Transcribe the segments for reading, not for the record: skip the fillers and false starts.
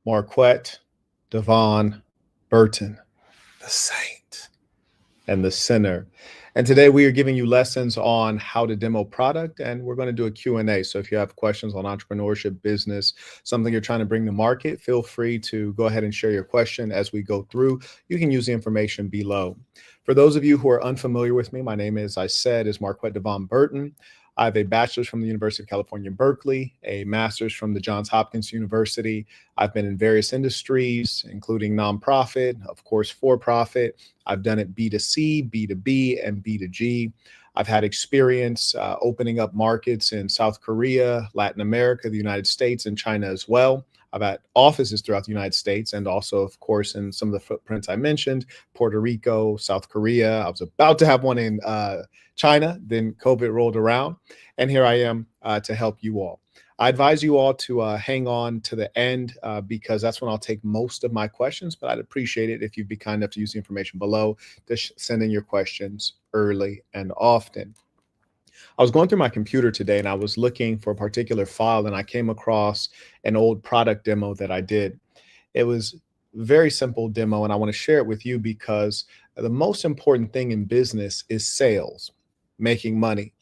Marquett, Devon, Burton, the saint and the sinner. And today we are giving you lessons on how to demo product, and we're going to do a Q&A. So if you have questions on entrepreneurship, business, something you're trying to bring to market, feel free to go ahead and share your question as we go through. You can use the information below. For those of you who are unfamiliar with me, my name, as I said, is Marquett Devon Burton. I have a bachelor's from the University of California, Berkeley, a master's from the Johns Hopkins University. I've been in various industries, including nonprofit, of course, for-profit. I've done it B2C, B2B, and B2G. I've had experience opening up markets in South Korea, Latin America, the United States, and China as well. I've had offices throughout the United States and also, of course, in some of the footprints I mentioned, Puerto Rico, South Korea. I was about to have one in China, then COVID rolled around, and here I am to help you all. I advise you all to hang on to the end because that's when I'll take most of my questions, but I'd appreciate it if you'd be kind enough to use the information below to send in your questions early and often. I was going through my computer today and I was looking for a particular file and I came across an old product demo that I did. It was a very simple demo and I want to share it with you because the most important thing in business is sales, making money.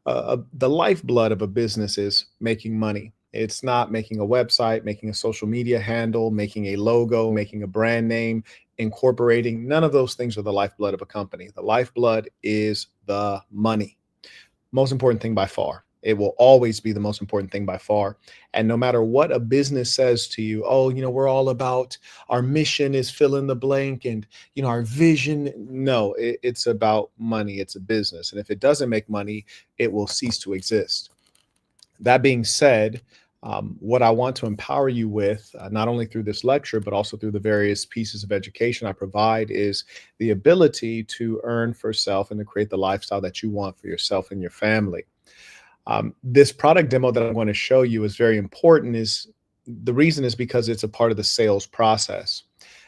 The lifeblood of a business is making money. It's not making a website, making a social media handle, making a logo, making a brand name, incorporating. None of those things are the lifeblood of a company. The lifeblood is the money. Most important thing by far. It will always be the most important thing by far. And no matter what a business says to you, oh, we're all about our mission is fill in the blank and, our vision. No, it's about money. It's a business. And if it doesn't make money, it will cease to exist. That being said, what I want to empower you with, not only through this lecture, but also through the various pieces of education I provide, is the ability to earn for self and to create the lifestyle that you want for yourself and your family. This product demo that I'm going to show you is very important. The reason is because it's a part of the sales process.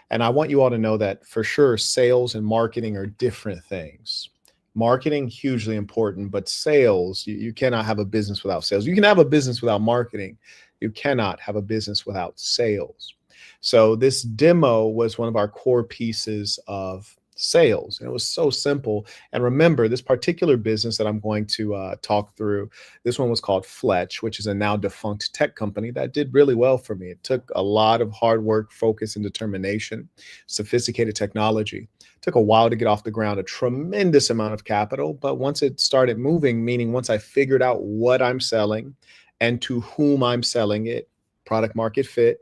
And I want you all to know that for sure, sales and marketing are different things. Marketing, hugely important, but sales, you cannot have a business without sales. You can have a business without marketing. You cannot have a business without sales. So this demo was one of our core pieces of sales. And it was so simple. And remember, this particular business that I'm going to talk through, this one was called Fletch, which is a now defunct tech company that did really well for me. It took a lot of hard work, focus, and determination, sophisticated technology. It took a while to get off the ground, a tremendous amount of capital. But once it started moving, meaning once I figured out what I'm selling and to whom I'm selling it, product market fit,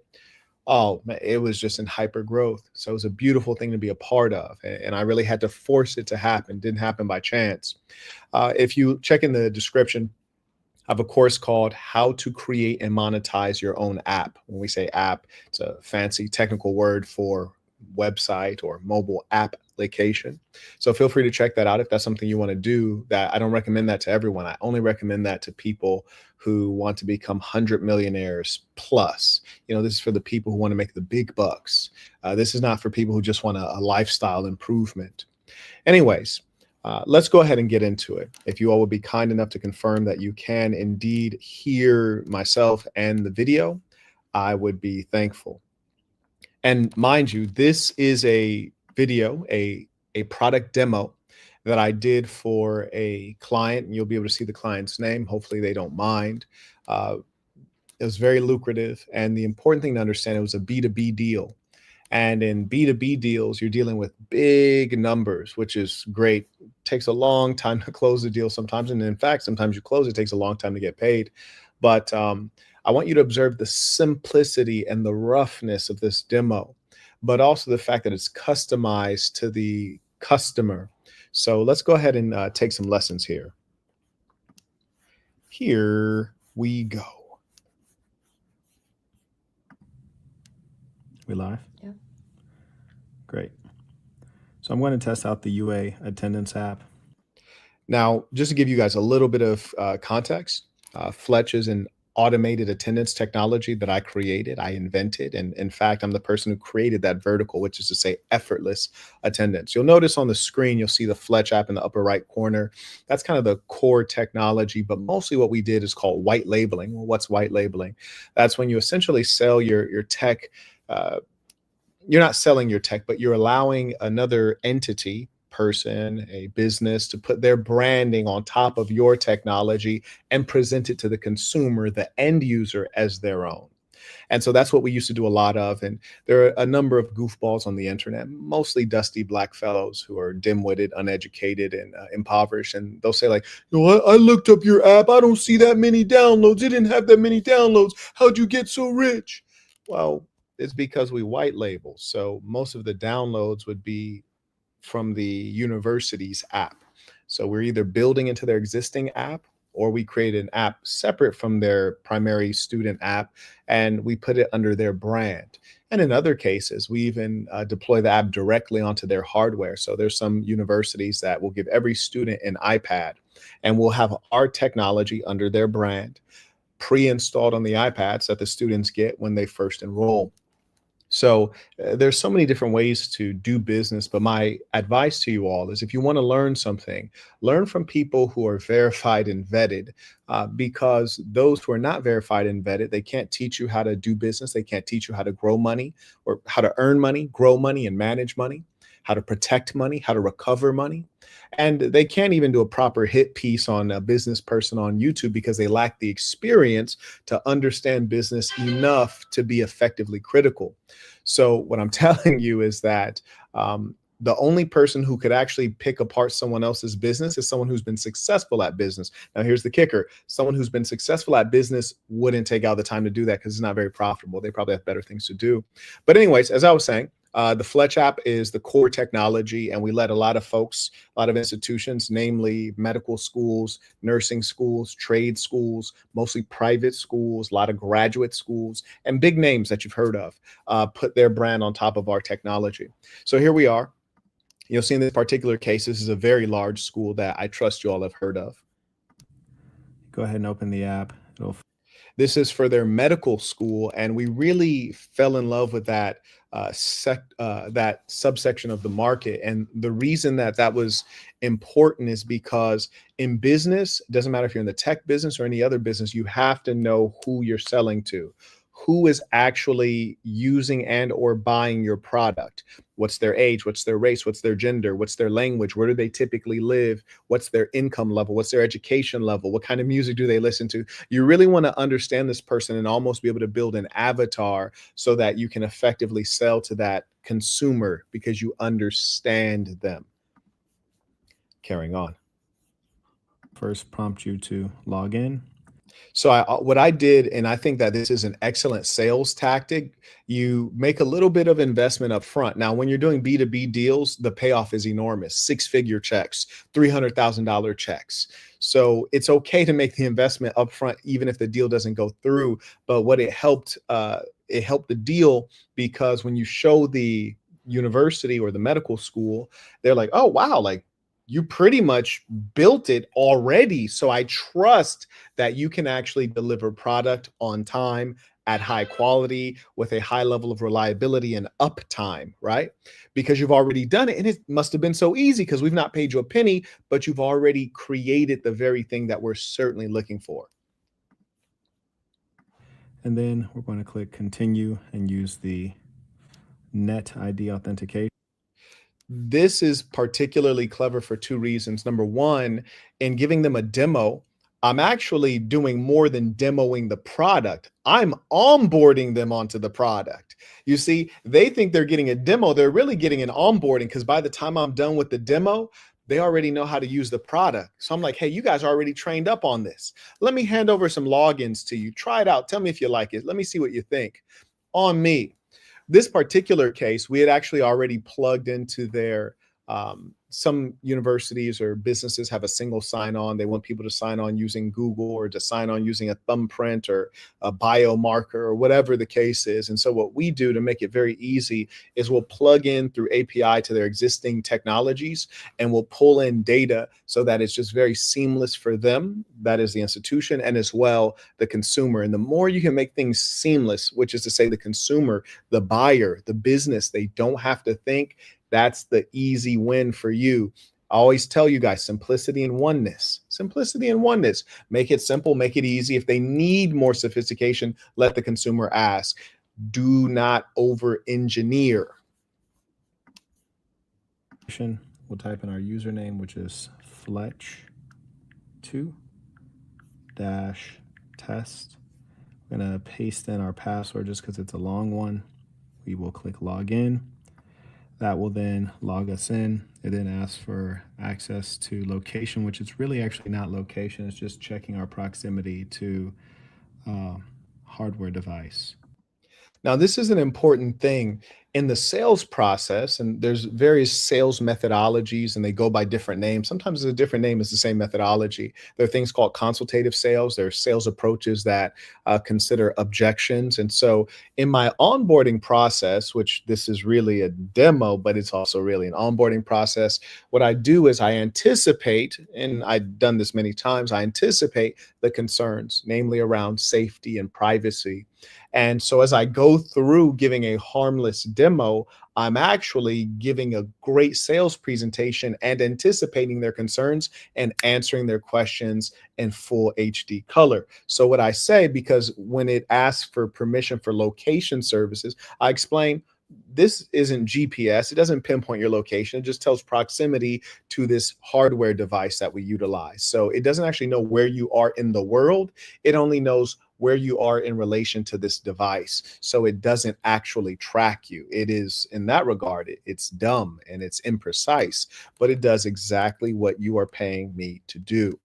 oh, man, it was just in hyper growth. So it was a beautiful thing to be a part of. And I really had to force it to happen. It didn't happen by chance. If you check in the description, I have a course called How to Create and Monetize Your Own App. When we say app, it's a fancy technical word for website or mobile application. So feel free to check that out if that's something you want to do. That I don't recommend that to everyone. I only recommend that to people who want to become 100 millionaires plus. This is for the people who want to make the big bucks. This is not for people who just want a lifestyle improvement. Anyways, let's go ahead and get into it. If you all would be kind enough to confirm that you can indeed hear myself and the video, I would be thankful. And mind you, this is a video, a product demo that I did for a client, and you'll be able to see the client's name. Hopefully they don't mind. It was very lucrative. And the important thing to understand, it was a B2B deal. And in B2B deals, you're dealing with big numbers, which is great. It takes a long time to close the deal sometimes. And in fact, sometimes you close, it takes a long time to get paid. But I want you to observe the simplicity and the roughness of this demo, but also the fact that it's customized to the customer. So let's go ahead and take some lessons here. Here we go. We live? Yeah. Great. So I'm going to test out the UA attendance app. Now, just to give you guys a little bit of context, Fletch is an automated attendance technology that I created, I invented. And in fact, I'm the person who created that vertical, which is to say effortless attendance. You'll notice on the screen, you'll see the Fletch app in the upper right corner. That's kind of the core technology, but mostly what we did is called white labeling. Well, what's white labeling? That's when you essentially sell your tech uh, you're not selling your tech, but you're allowing another entity, person, a business to put their branding on top of your technology and present it to the consumer, the end user, as their own. And so that's what we used to do a lot of. And there are a number of goofballs on the internet, mostly dusty black fellows who are dim-witted, uneducated, and impoverished. And they'll say like, you know what? I looked up your app. I don't see that many downloads. It didn't have that many downloads. How'd you get so rich? Well, it's because we white label. So most of the downloads would be from the university's app. So we're either building into their existing app or we create an app separate from their primary student app and we put it under their brand. And in other cases, we even deploy the app directly onto their hardware. So there's some universities that will give every student an iPad and we'll have our technology under their brand pre-installed on the iPads that the students get when they first enroll. So there's so many different ways to do business, but my advice to you all is if you want to learn something, learn from people who are verified and vetted, because those who are not verified and vetted, they can't teach you how to do business. They can't teach you how to grow money or how to earn money, grow money, and manage money, how to protect money, how to recover money. And they can't even do a proper hit piece on a business person on YouTube because they lack the experience to understand business enough to be effectively critical. So what I'm telling you is that the only person who could actually pick apart someone else's business is someone who's been successful at business. Now, here's the kicker. Someone who's been successful at business wouldn't take out the time to do that because it's not very profitable. They probably have better things to do. But anyways, as I was saying, the Fletch app is the core technology, and we let a lot of folks, a lot of institutions, namely medical schools, nursing schools, trade schools, mostly private schools, a lot of graduate schools, and big names that you've heard of, put their brand on top of our technology. So here we are. You'll see in this particular case, this is a very large school that I trust you all have heard of. Go ahead and open the app. This is for their medical school, and we really fell in love with that that subsection of the market. And the reason that that was important is because in business, it doesn't matter if you're in the tech business or any other business, you have to know who you're selling to, who is actually using and or buying your product. What's their age? What's their race? What's their gender? What's their language? Where do they typically live? What's their income level? What's their education level? What kind of music do they listen to? You really want to understand this person and almost be able to build an avatar so that you can effectively sell to that consumer because you understand them. Carrying on. First prompt you to log in. So what I did, and I think that this is an excellent sales tactic, you make a little bit of investment up front. Now, when you're doing B2B deals, the payoff is enormous, six-figure checks, $300,000 checks. So it's okay to make the investment up front, even if the deal doesn't go through. But what it helped the deal because when you show the university or the medical school, they're like, oh, wow, like you pretty much built it already. So I trust that you can actually deliver product on time at high quality with a high level of reliability and uptime, right? Because you've already done it. And it must have been so easy because we've not paid you a penny, but you've already created the very thing that we're certainly looking for. And then we're going to click continue and use the Net ID authentication. This is particularly clever for two reasons. Number one, in giving them a demo, I'm actually doing more than demoing the product. I'm onboarding them onto the product. You see, they think they're getting a demo. They're really getting an onboarding because by the time I'm done with the demo, they already know how to use the product. So I'm like, hey, you guys are already trained up on this. Let me hand over some logins to you. Try it out. Tell me if you like it. Let me see what you think. On me. This particular case, we had actually already plugged into their, some universities or businesses have a single sign-on. They want people to sign on using Google or to sign on using a thumbprint or a biomarker or whatever the case is. And so what we do to make it very easy is we'll plug in through API to their existing technologies and we'll pull in data so that it's just very seamless for them, that is the institution, and as well the consumer. And the more you can make things seamless, which is to say the consumer, the buyer, the business, they don't have to think, that's the easy win for you. I always tell you guys, simplicity and oneness. Simplicity and oneness. Make it simple, make it easy. If they need more sophistication, let the consumer ask. Do not over engineer. We'll type in our username, which is Fletch 2 test. We're going to paste in our password just because it's a long one. We will click log in. That will then log us in. It then asks for access to location, which is really actually not location. It's just checking our proximity to hardware device. Now, this is an important thing in the sales process, and there's various sales methodologies, and they go by different names. Sometimes it's a different name, it's the same methodology. There are things called consultative sales. There are sales approaches that consider objections. And so, in my onboarding process, which this is really a demo, but it's also really an onboarding process, what I do is I anticipate, and I've done this many times, I anticipate the concerns, namely around safety and privacy. And so as I go through giving a harmless demo, I'm actually giving a great sales presentation and anticipating their concerns and answering their questions in full HD color. So what I say, because when it asks for permission for location services, I explain this isn't GPS. It doesn't pinpoint your location. It just tells proximity to this hardware device that we utilize. So it doesn't actually know where you are in the world. It only knows where you are in relation to this device. So it doesn't actually track you. It is, in that regard, it's dumb and it's imprecise, but it does exactly what you are paying me to do.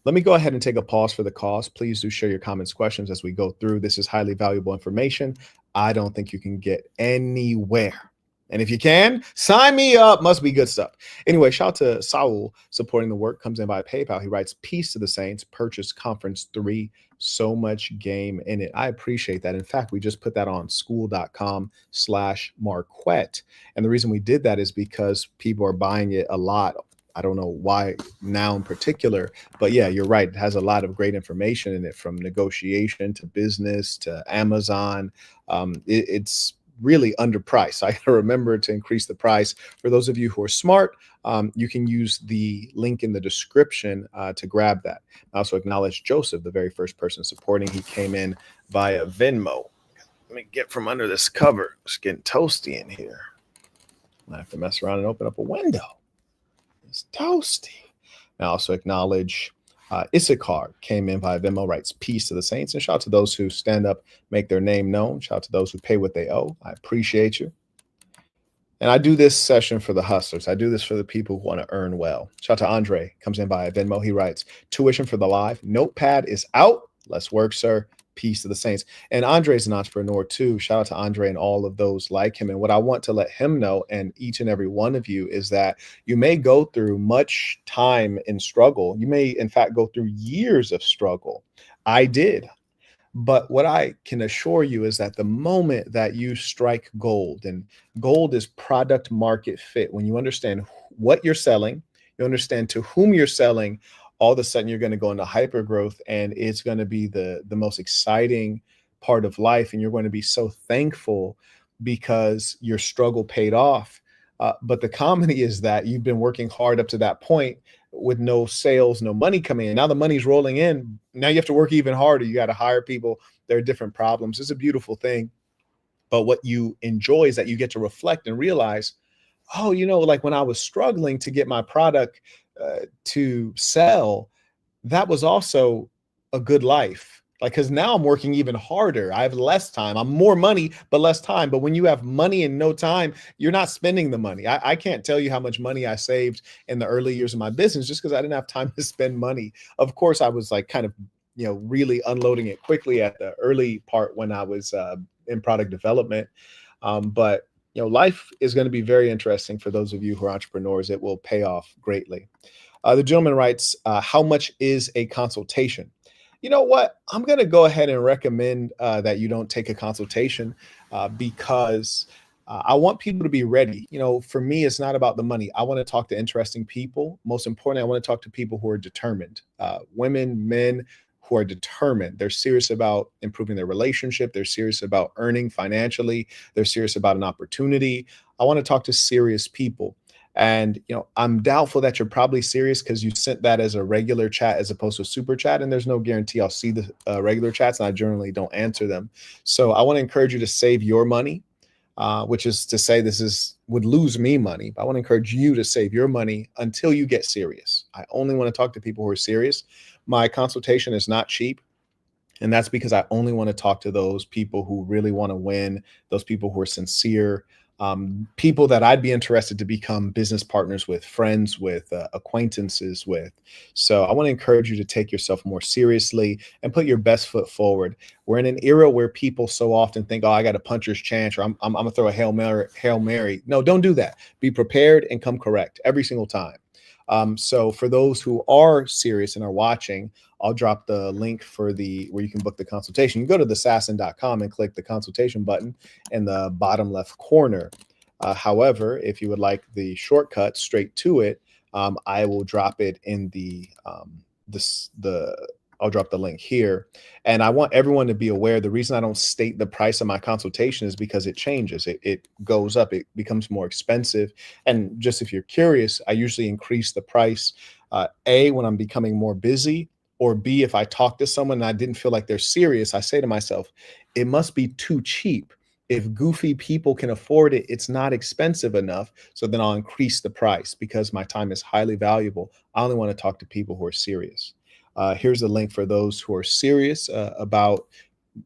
Let me go ahead and take a pause for the cause. Please do share your comments, questions as we go through. This is highly valuable information. I don't think you can get anywhere. And if you can, sign me up. Must be good stuff. Anyway, shout out to Saul supporting the work. Comes in via PayPal. He writes, peace to the saints. Purchase Conference 3. So much game in it. I appreciate that. In fact, we just put that on school.com/Marquett. And the reason we did that is because people are buying it a lot. I don't know why now in particular, but yeah, you're right. It has a lot of great information in it, from negotiation to business to Amazon. It's really underpriced. I gotta remember to increase the price. For those of you who are smart, you can use the link in the description to grab that. I also acknowledge Joseph, the very first person supporting. He came in via Venmo. Let me get from under this cover. It's getting toasty in here. I have to mess around and open up a window. It's toasty. I also acknowledge Issachar came in via Venmo, writes peace to the saints. And shout out to those who stand up, make their name known. Shout out to those who pay what they owe. I appreciate you. And I do this session for the hustlers. I do this for the people who want to earn well. Shout out to Andre, comes in via Venmo. He writes, tuition for the live. Notepad is out. Let's work, sir. Peace to the saints. And Andre's an entrepreneur too. Shout out to Andre and all of those like him. And what I want to let him know, and each and every one of you, is that you may go through much time in struggle. You may, in fact, go through years of struggle. I did. But what I can assure you is that the moment that you strike gold, and gold is product market fit, when you understand what you're selling, you understand to whom you're selling, all of a sudden you're going to go into hyper growth, and it's going to be the most exciting part of life. And you're going to be so thankful because your struggle paid off. But the comedy is that you've been working hard up to that point with no sales, no money coming in. Now the money's rolling in. Now you have to work even harder. You got to hire people. There are different problems. It's a beautiful thing. But what you enjoy is that you get to reflect and realize, oh, like when I was struggling to get my product to sell, that was also a good life. Like, because now I'm working even harder. I have less time. I'm more money, but less time. But when you have money and no time, you're not spending the money. I can't tell you how much money I saved in the early years of my business just because I didn't have time to spend money. Of course, I was like kind of, really unloading it quickly at the early part when I was in product development. But life is going to be very interesting for those of you who are entrepreneurs. It will pay off greatly. The gentleman writes, how much is a consultation? You know what? I'm going to go ahead and recommend that you don't take a consultation because I want people to be ready. For me, it's not about the money. I want to talk to interesting people. Most importantly, I want to talk to people who are determined, women, men who are determined. They're serious about improving their relationship. They're serious about earning financially. They're serious about an opportunity. I want to talk to serious people. And I'm doubtful that you're probably serious because you sent that as a regular chat as opposed to a super chat, and there's no guarantee I'll see the regular chats, and I generally don't answer them. So I want to encourage you to save your money, which is to say would lose me money. But I want to encourage you to save your money until you get serious. I only want to talk to people who are serious. My consultation is not cheap. And that's because I only want to talk to those people who really want to win, those people who are sincere, people that I'd be interested to become business partners with, friends with, acquaintances with. So I want to encourage you to take yourself more seriously and put your best foot forward. We're in an era where people so often think, oh, I got a puncher's chance, or I'm going to throw a Hail Mary, Hail Mary. No, don't do that. Be prepared and come correct every single time. So for those who are serious and are watching, I'll drop the link for where you can book the consultation. You go to thesassin.com and click the consultation button in the bottom left corner. However, if you would like the shortcut straight to it, I will drop it in I'll drop the link here. And I want everyone to be aware. The reason I don't state the price of my consultation is because it changes. It goes up. It becomes more expensive. And just if you're curious, I usually increase the price, A, when I'm becoming more busy, or B, if I talk to someone and I didn't feel like they're serious, I say to myself, it must be too cheap. If goofy people can afford it, it's not expensive enough. So then I'll increase the price because my time is highly valuable. I only want to talk to people who are serious. Here's a link for those who are serious about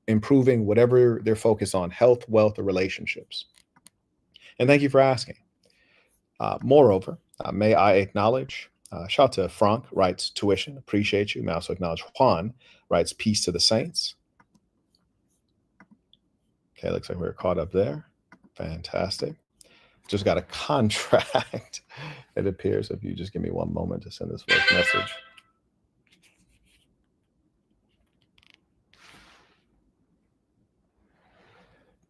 improving whatever they're focused on: health, wealth, or relationships. And thank you for asking. Moreover, may I acknowledge, shout out to Frank, writes tuition, appreciate you. May I also acknowledge Juan, writes peace to the saints. Okay, looks like we're caught up there. Fantastic. Just got a contract, it appears. If you just give me one moment to send this voice message.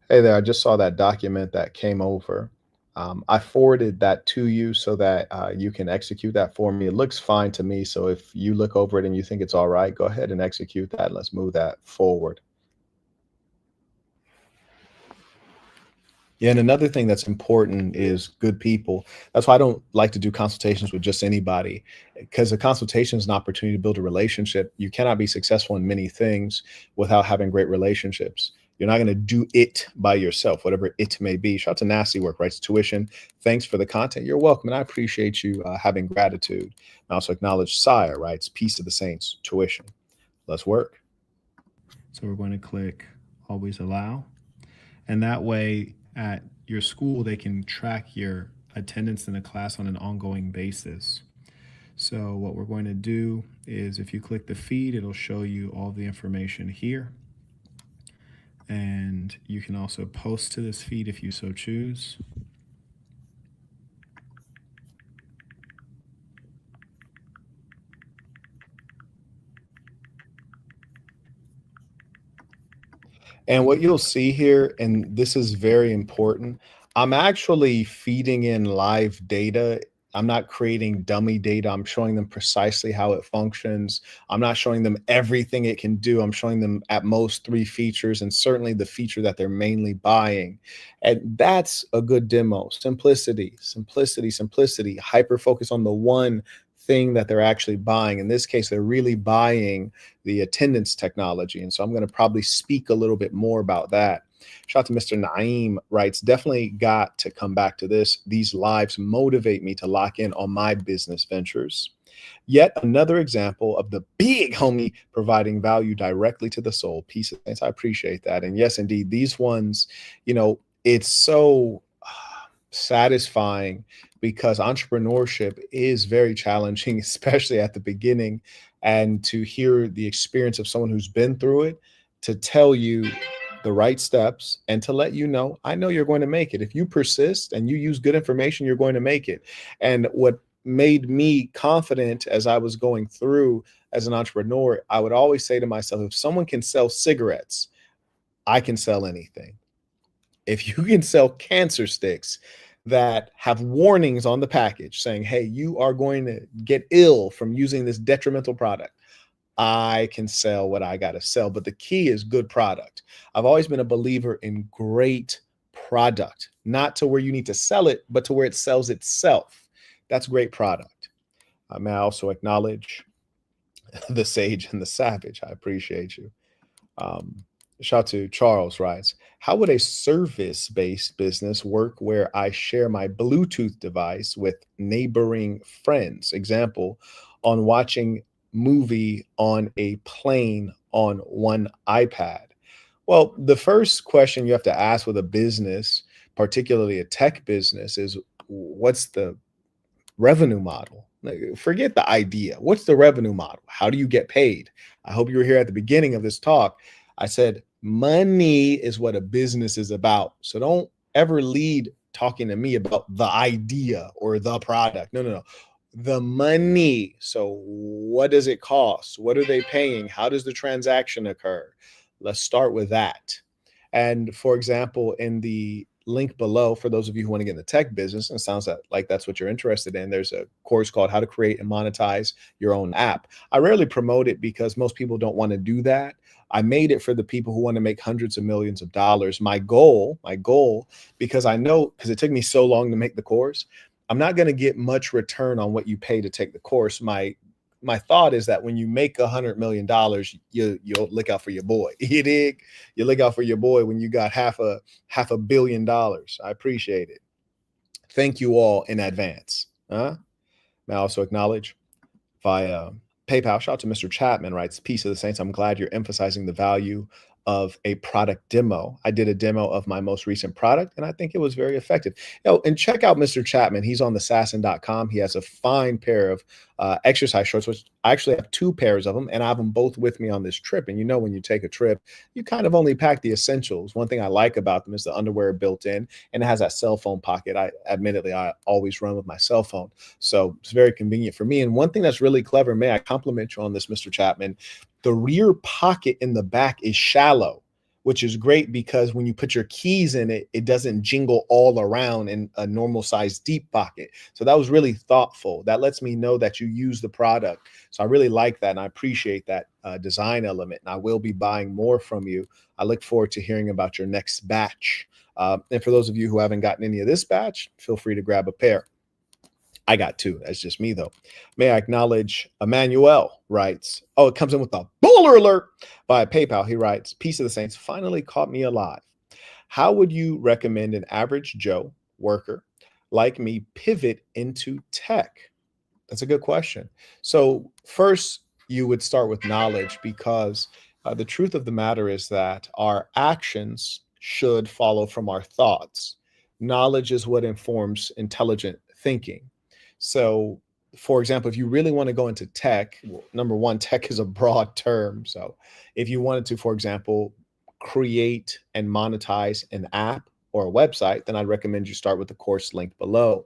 Hey there, I just saw that document that came over. I forwarded that to you so that you can execute that for me. It looks fine to me. So if you look over it and you think it's all right, go ahead and execute that. Let's move that forward. Yeah, and another thing that's important is good people. That's why I don't like to do consultations with just anybody, because a consultation is an opportunity to build a relationship. You cannot be successful in many things without having great relationships. You're not going to do it by yourself, whatever it may be. Shout out to Nasty Work, writes tuition. Thanks for the content. You're welcome. And I appreciate you having gratitude. I also acknowledge Sire, writes peace of the saints, tuition. Let's work. So we're going to click always allow. And that way at your school, they can track your attendance in the class on an ongoing basis. So what we're going to do is if you click the feed, it'll show you all the information here. And you can also post to this feed if you so choose. And what you'll see here, and this is very important, I'm actually feeding in live data. I'm not creating dummy data. I'm showing them precisely how it functions. I'm not showing them everything it can do. I'm showing them at most 3 features, and certainly the feature that they're mainly buying. And that's a good demo. Simplicity, simplicity, simplicity, hyper focus on the one thing that they're actually buying. In this case, they're really buying the attendance technology. And so I'm going to probably speak a little bit more about that. Shout out to Mr. Naeem, writes, definitely got to come back to this. These lives motivate me to lock in on my business ventures. Yet another example of the big homie providing value directly to the soul. Peace of things. I appreciate that. And yes, indeed, these ones, it's so satisfying because entrepreneurship is very challenging, especially at the beginning. And to hear the experience of someone who's been through it, to tell you the right steps and to let you know, I know you're going to make it. If you persist and you use good information, you're going to make it. And what made me confident as I was going through as an entrepreneur, I would always say to myself, if someone can sell cigarettes, I can sell anything. If you can sell cancer sticks that have warnings on the package saying, hey, you are going to get ill from using this detrimental product, I can sell what I got to sell. But the key is good product. I've always been a believer in great product, not to where you need to sell it, but to where it sells itself. That's great product. May I also acknowledge the sage and the savage? I appreciate you. Um, Shout out to Charles writes, how would a service-based business work where I share my Bluetooth device with neighboring friends? Example, on watching movie on a plane on one iPad. Well, the first question you have to ask with a business, particularly a tech business, is what's the revenue model? Like, forget the idea. What's the revenue model? How do you get paid? I hope you were here at the beginning of this talk. I said money is what a business is about. So don't ever lead talking to me about the idea or the product. No, no, no. The money. So what does it cost? What are they paying? How does the transaction occur? Let's start with that. And for example, in the link below, for those of you who want to get in the tech business, and it sounds like that's what you're interested in, there's a course called How to Create and Monetize Your Own App. I rarely promote it because most people don't want to do that. I made it for the people who want to make hundreds of millions of dollars. My goal, because I know, because it took me so long to make the course, I'm not going to get much return on what you pay to take the course. My thought is that when you make $100 million, you'll look out for your boy. You dig? You look out for your boy when you got half a billion dollars. I appreciate it. Thank you all in advance. May I also acknowledge via PayPal. Shout out to Mr. Chapman writes, Peace of the Saints. I'm glad you're emphasizing the value of a product demo. I did a demo of my most recent product, and I think it was very effective. And check out Mr. Chapman. He's on thesassin.com. He has a fine pair of exercise shorts, which I actually have 2 pairs of them, and I have them both with me on this trip. And when you take a trip, you kind of only pack the essentials. One thing I like about them is the underwear built in, and it has that cell phone pocket. Admittedly, I always run with my cell phone, so it's very convenient for me. And one thing that's really clever, may I compliment you on this, Mr. Chapman, the rear pocket in the back is shallow, which is great because when you put your keys in it, it doesn't jingle all around in a normal size deep pocket. So that was really thoughtful. That lets me know that you use the product. So I really like that, and I appreciate that design element. And I will be buying more from you. I look forward to hearing about your next batch. And for those of you who haven't gotten any of this batch, feel free to grab a pair. I got 2. That's just me, though. May I acknowledge Emmanuel writes, oh, it comes in with a bowler alert via PayPal. He writes, Peace of the Saints finally caught me alive. How would you recommend an average Joe worker like me pivot into tech? That's a good question. So first, you would start with knowledge because the truth of the matter is that our actions should follow from our thoughts. Knowledge is what informs intelligent thinking. So, for example, if you really want to go into tech, well, number one, tech is a broad term. So, if you wanted to, for example, create and monetize an app or a website, then I'd recommend you start with the course link below.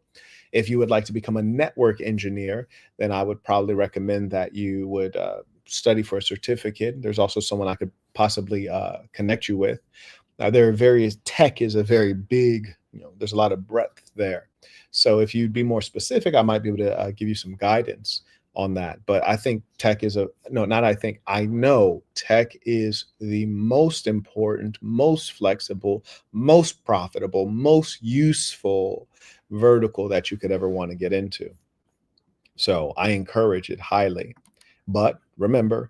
If you would like to become a network engineer, then I would probably recommend that you would study for a certificate. There's also someone I could possibly connect you with. Now, there are various, tech is a very big, there's a lot of breadth there. So if you'd be more specific, I might be able to give you some guidance on that. But I think tech is I know tech is the most important, most flexible, most profitable, most useful vertical that you could ever want to get into. So I encourage it highly. But remember,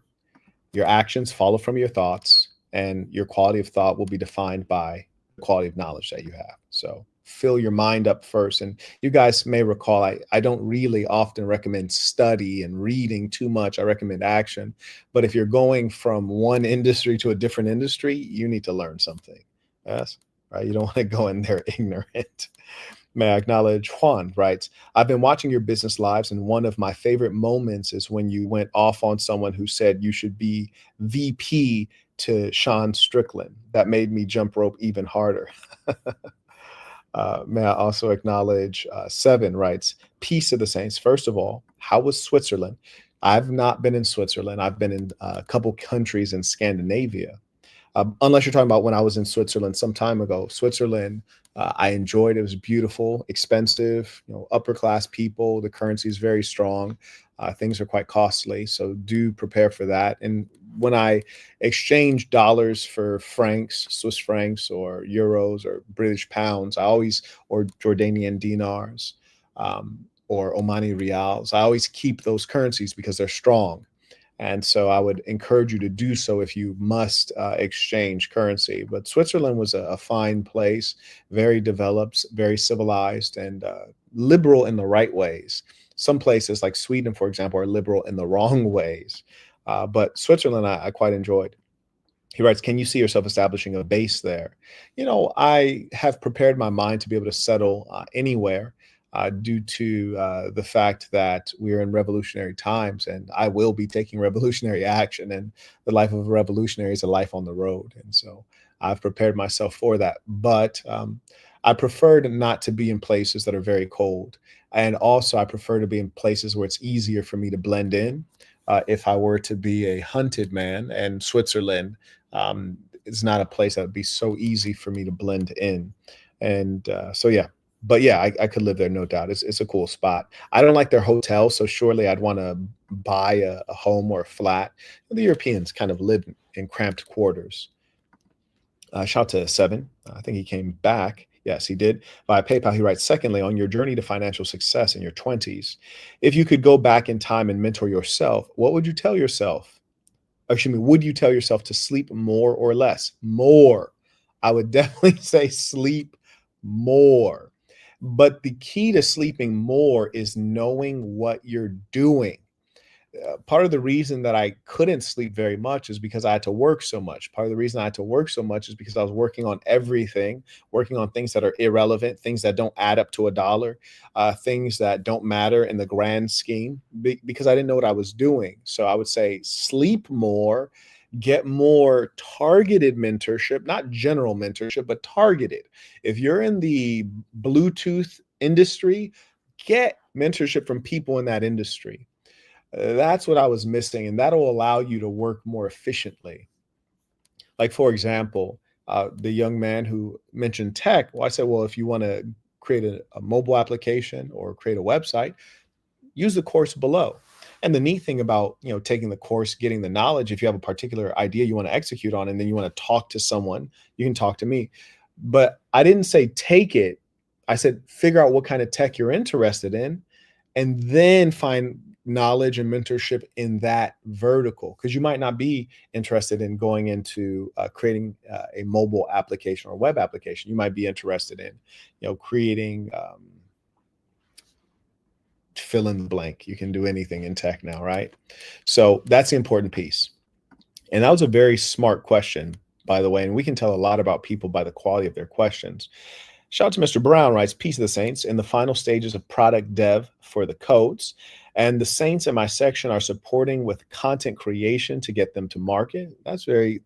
your actions follow from your thoughts, and your quality of thought will be defined by the quality of knowledge that you have. So fill your mind up first. And you guys may recall, I don't really often recommend study and reading too much. I recommend action. But if you're going from one industry to a different industry, you need to learn something. Yes, right? You don't want to go in there ignorant. May I acknowledge Juan writes, I've been watching your business lives, and one of my favorite moments is when you went off on someone who said you should be VP to Sean Strickland. That made me jump rope even harder. May I also acknowledge Seven writes, Peace of the Saints. First of all, how was Switzerland? I've not been in Switzerland. I've been in a couple countries in Scandinavia. Unless you're talking about when I was in Switzerland some time ago. Switzerland, I enjoyed. It was beautiful, expensive, upper class people. The currency is very strong. Things are quite costly, so do prepare for that. And when I exchange dollars for francs, Swiss francs, or euros, or British pounds, or Jordanian dinars, or Omani Reals. I always keep those currencies because they're strong. And so I would encourage you to do so if you must exchange currency. But Switzerland was a fine place, very developed, very civilized, and liberal in the right ways. Some places like Sweden, for example, are liberal in the wrong ways. But Switzerland, I quite enjoyed. He writes, can you see yourself establishing a base there? I have prepared my mind to be able to settle anywhere due to the fact that we're in revolutionary times, and I will be taking revolutionary action. And the life of a revolutionary is a life on the road. And so I've prepared myself for that. But I prefer not to be in places that are very cold. And also, I prefer to be in places where it's easier for me to blend in. If I were to be a hunted man, and Switzerland is not a place that would be so easy for me to blend in. And so, yeah. But yeah, I could live there, no doubt. It's a cool spot. I don't like their hotels, so surely I'd want to buy a home or a flat. The Europeans kind of live in cramped quarters. Shout to Seven. I think he came back. Yes, he did. Via PayPal, he writes, secondly, on your journey to financial success in your 20s, if you could go back in time and mentor yourself, what would you tell yourself? Excuse me, would you tell yourself to sleep more or less? More. I would definitely say sleep more. But the key to sleeping more is knowing what you're doing. Part of the reason that I couldn't sleep very much is because I had to work so much. Part of the reason I had to work so much is because I was working on everything, working on things that are irrelevant, things that don't add up to a dollar, things that don't matter in the grand scheme, because I didn't know what I was doing. So I would say sleep more, get more targeted mentorship, not general mentorship, but targeted. If you're in the Bluetooth industry, get mentorship from people in that industry. That's what I was missing, and that'll allow you to work more efficiently. Like, for example, the young man who mentioned tech, well, I said, well, if you want to create a mobile application or create a website, use the course below. And the neat thing about, taking the course, getting the knowledge, if you have a particular idea you want to execute on, and then you want to talk to someone, you can talk to me. But I didn't say take it. I said, figure out what kind of tech you're interested in, and then find knowledge and mentorship in that vertical, because you might not be interested in going into creating a mobile application or web application. You might be interested in creating fill in the blank. You can do anything in tech now, right? So that's the important piece. And that was a very smart question, by the way, and we can tell a lot about people by the quality of their questions. Shout out to Mr. Brown, writes, peace of the Saints, in the final stages of product dev for the codes. And the Saints in my section are supporting with content creation to get them to market. That's I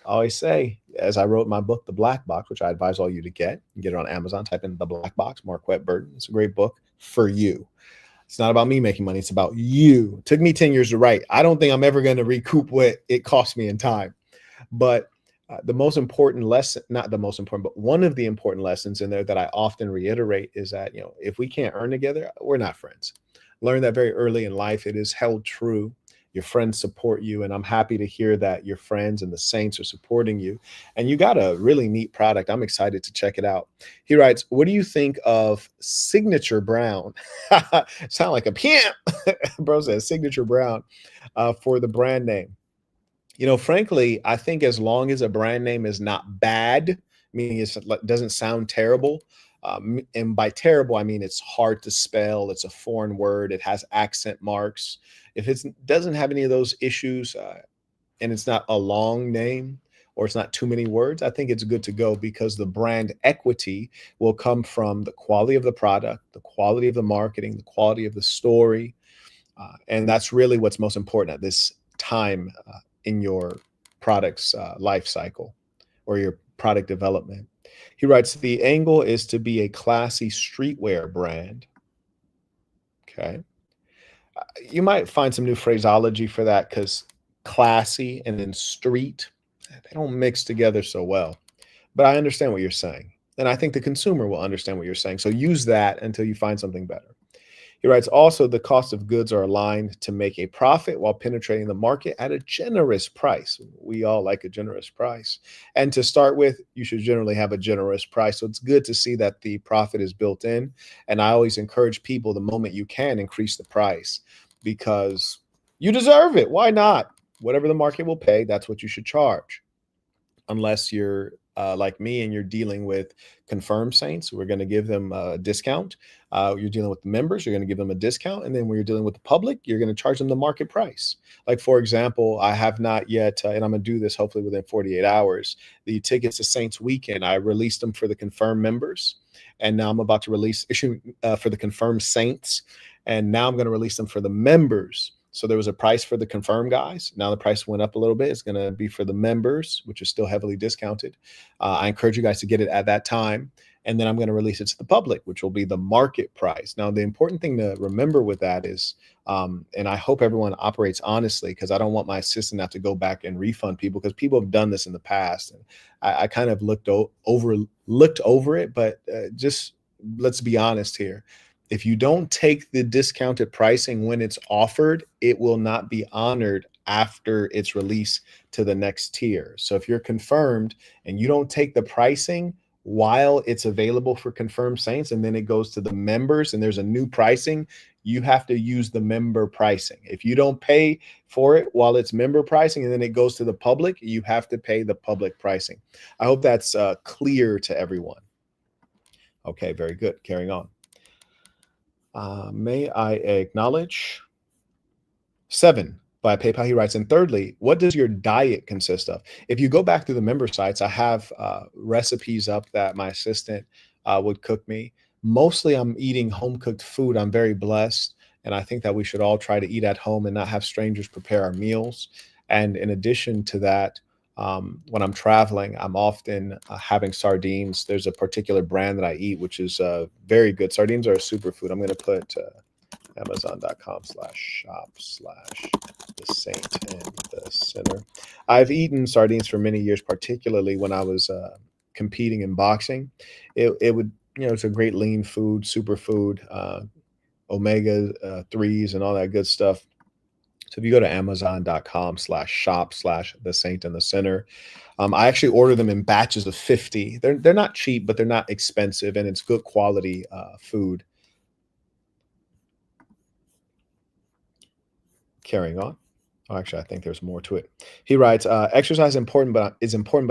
always say, as I wrote my book, The Black Box, which I advise all you to get it on Amazon, type in The Black Box, Marquett Burton. It's a great book for you. It's not about me making money. It's about you. It took me 10 years to write. I don't think I'm ever going to recoup what it cost me in time. But the most important lesson, not the most important, but one of the important lessons in there that I often reiterate is that, if we can't earn together, we're not friends. Learn that very early in life. It is held true. Your friends support you. And I'm happy to hear that your friends and the Saints are supporting you. And you got a really neat product. I'm excited to check it out. He writes, what do you think of Signature Brown? Sound like a pimp. Bro says Signature Brown for the brand name. Frankly, I think as long as a brand name is not bad, meaning it doesn't sound terrible, and by terrible, I mean it's hard to spell, it's a foreign word, it has accent marks. If it doesn't have any of those issues, and it's not a long name, or it's not too many words, I think it's good to go, because the brand equity will come from the quality of the product, the quality of the marketing, the quality of the story. And that's really what's most important at this time in your product's life cycle or your product development. He writes, the angle is to be a classy streetwear brand. Okay. You might find some new phraseology for that, because classy and then street, they don't mix together so well. But I understand what you're saying. And I think the consumer will understand what you're saying. So use that until you find something better. He writes, also, the cost of goods are aligned to make a profit while penetrating the market at a generous price. We all like a generous price. And to start with, you should generally have a generous price. So it's good to see that the profit is built in. And I always encourage people, the moment you can, increase the price because you deserve it. Why not? Whatever the market will pay, that's what you should charge. Unless you're like me and you're dealing with confirmed saints, we're going to give them a discount. You're dealing with the members, you're going to give them a discount. And then when you're dealing with the public, you're going to charge them the market price. Like, for example, I have not yet, and I'm going to do this hopefully within 48 hours, the tickets to Saints Weekend. I released them for the confirmed members. And now I'm about to issue for the confirmed saints. And now I'm going to release them for the members. So there was a price for the confirmed guys. Now the price went up a little bit. It's going to be for the members, which is still heavily discounted. I encourage you guys to get it at that time. And then I'm going to release it to the public, which will be the market price. Now, the important thing to remember with that is, and I hope everyone operates honestly, because I don't want my assistant to have to go back and refund people, because people have done this in the past. And I kind of looked over it, but just let's be honest here. If you don't take the discounted pricing when it's offered, it will not be honored after its release to the next tier. So if you're confirmed and you don't take the pricing while it's available for confirmed saints, and then it goes to the members and there's a new pricing, you have to use the member pricing. If you don't pay for it while it's member pricing and then it goes to the public, you have to pay the public pricing. I hope that's clear to everyone. Okay, very good. Carrying on. May I acknowledge? 7 by PayPal. He writes, and thirdly, what does your diet consist of? If you go back through the member sites, I have recipes up that my assistant would cook me. Mostly I'm eating home cooked food. I'm very blessed. And I think that we should all try to eat at home and not have strangers prepare our meals. And in addition to that, when I'm traveling, I'm often having sardines. There's a particular brand that I eat, which is very good. Sardines are a superfood. I'm going to put Amazon.com/shop/the Saint and the Sinner. I've eaten sardines for many years, particularly when I was competing in boxing. It would, it's a great lean food, superfood, omega 3s and all that good stuff. So if you go to Amazon.com/shop/the Saint and the Sinner, I actually order them in batches of 50. They're not cheap, but they're not expensive, and it's good quality food. Carrying on. Oh, actually, I think there's more to it. He writes, exercise is important, but